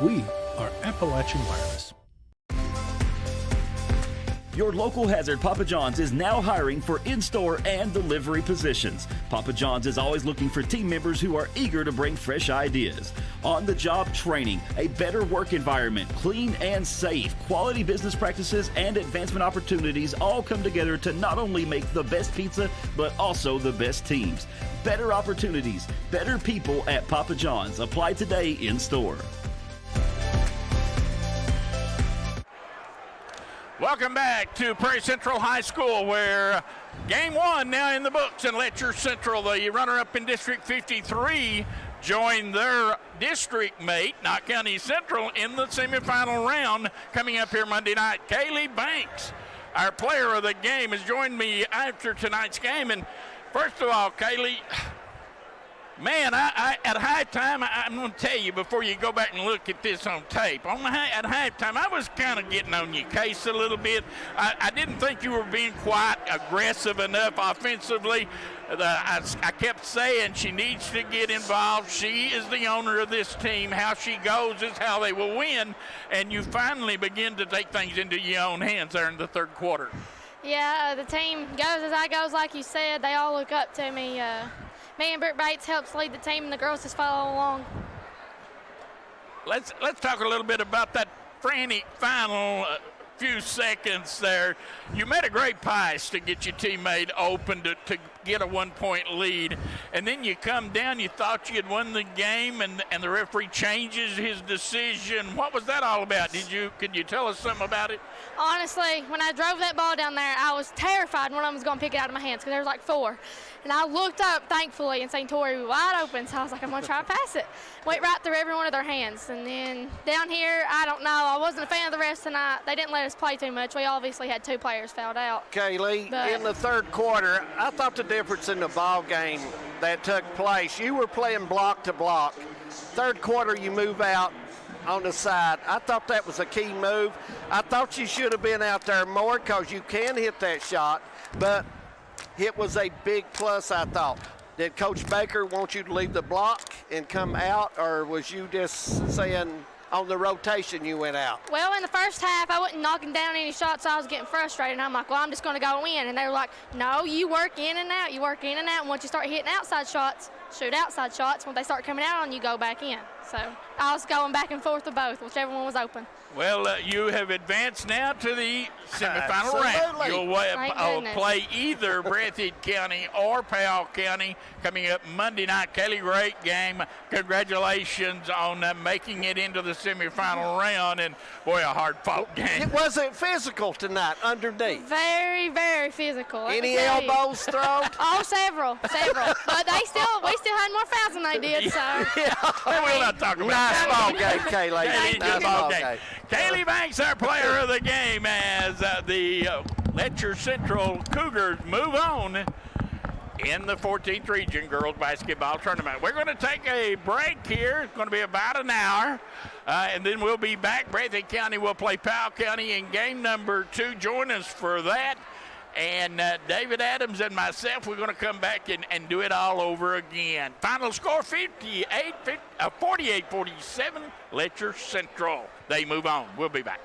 [SPEAKER 7] We are Appalachian Wireless.
[SPEAKER 5] Your local Hazard Papa John's is now hiring for in-store and delivery positions. Papa John's is always looking for team members who are eager to bring fresh ideas. On-the-job training, a better work environment, clean and safe, quality business practices, and advancement opportunities all come together to not only make the best pizza, but also the best teams. Better opportunities, better people at Papa John's. Apply today in store.
[SPEAKER 2] Welcome back to Prairie Central High School, where game one now in the books, and Letcher Central, the runner-up in District 53, join their district mate, Knott County Central, in the semifinal round coming up here Monday night. Kaylee Banks, our player of the game, has joined me after tonight's game. And first of all, Kaylee, man, I at halftime, I'm going to tell you before you go back and look at this on tape. At halftime, I was kind of getting on your case a little bit. I didn't think you were being quite aggressive enough offensively. I kept saying she needs to get involved. She is the owner of this team. How she goes is how they will win. And you finally begin to take things into your own hands there in the third quarter.
[SPEAKER 11] Yeah, the team goes as I goes, like you said. They all look up to me. Me and Britt Bates helps lead the team, and the girls just follow along.
[SPEAKER 2] Let's talk a little bit about that frantic final few seconds there. You made a great pass to get your teammate open to get a 1-point lead, and then you come down, you thought you had won the game, and the referee changes his decision. What was that all about? Could you tell us something about it?
[SPEAKER 11] Honestly, when I drove that ball down there, I was terrified one of them was going to pick it out of my hands because there was like 4. And I looked up, thankfully, and St. Tori was wide open, so I was like, I'm going to try to pass it. Went right through every one of their hands. And then down here, I don't know. I wasn't a fan of the refs tonight. They didn't let us play too much. We obviously had 2 players fouled out.
[SPEAKER 1] Kaylee, in the third quarter, I thought the difference in the ball game that took place, you were playing block to block. Third quarter, you move out on the side. I thought that was a key move. I thought you should have been out there more because you can hit that shot, but it was a big plus, I thought. Did Coach Baker want you to leave the block and come out, or was you just saying on the rotation you went out?
[SPEAKER 11] Well, in the first half, I wasn't knocking down any shots, so I was getting frustrated. And I'm like, well, I'm just going to go in. And they were like, no, you work in and out. You work in and out. And once you start hitting outside shots, shoot outside shots. When they start coming out on you, go back in. So I was going back and forth with both, whichever one was open.
[SPEAKER 2] Well, you have advanced now to the semifinal round. You'll play either Breathitt County or Powell County coming up Monday night. Kelly, great game. Congratulations on making it into the semifinal round, and boy, a hard-fought game.
[SPEAKER 1] It wasn't physical tonight underneath.
[SPEAKER 11] Very, very physical.
[SPEAKER 1] Any elbows thrown?
[SPEAKER 11] Oh, several. But we still had more fouls than they did, so.
[SPEAKER 2] Yeah, we'll not talk about
[SPEAKER 1] nice
[SPEAKER 2] that.
[SPEAKER 1] ball game, Kaylee. Nice ball game.
[SPEAKER 2] Kaylee Banks, our player of the game, as the Letcher Central Cougars move on in the 14th Region Girls Basketball Tournament. We're going to take a break here. It's going to be about an hour, and then we'll be back. Breathitt County will play Powell County in game number 2. Join us for that. And David Adams and myself, we're going to come back and do it all over again. Final score, 48-47, Letcher Central. They move on. We'll be back.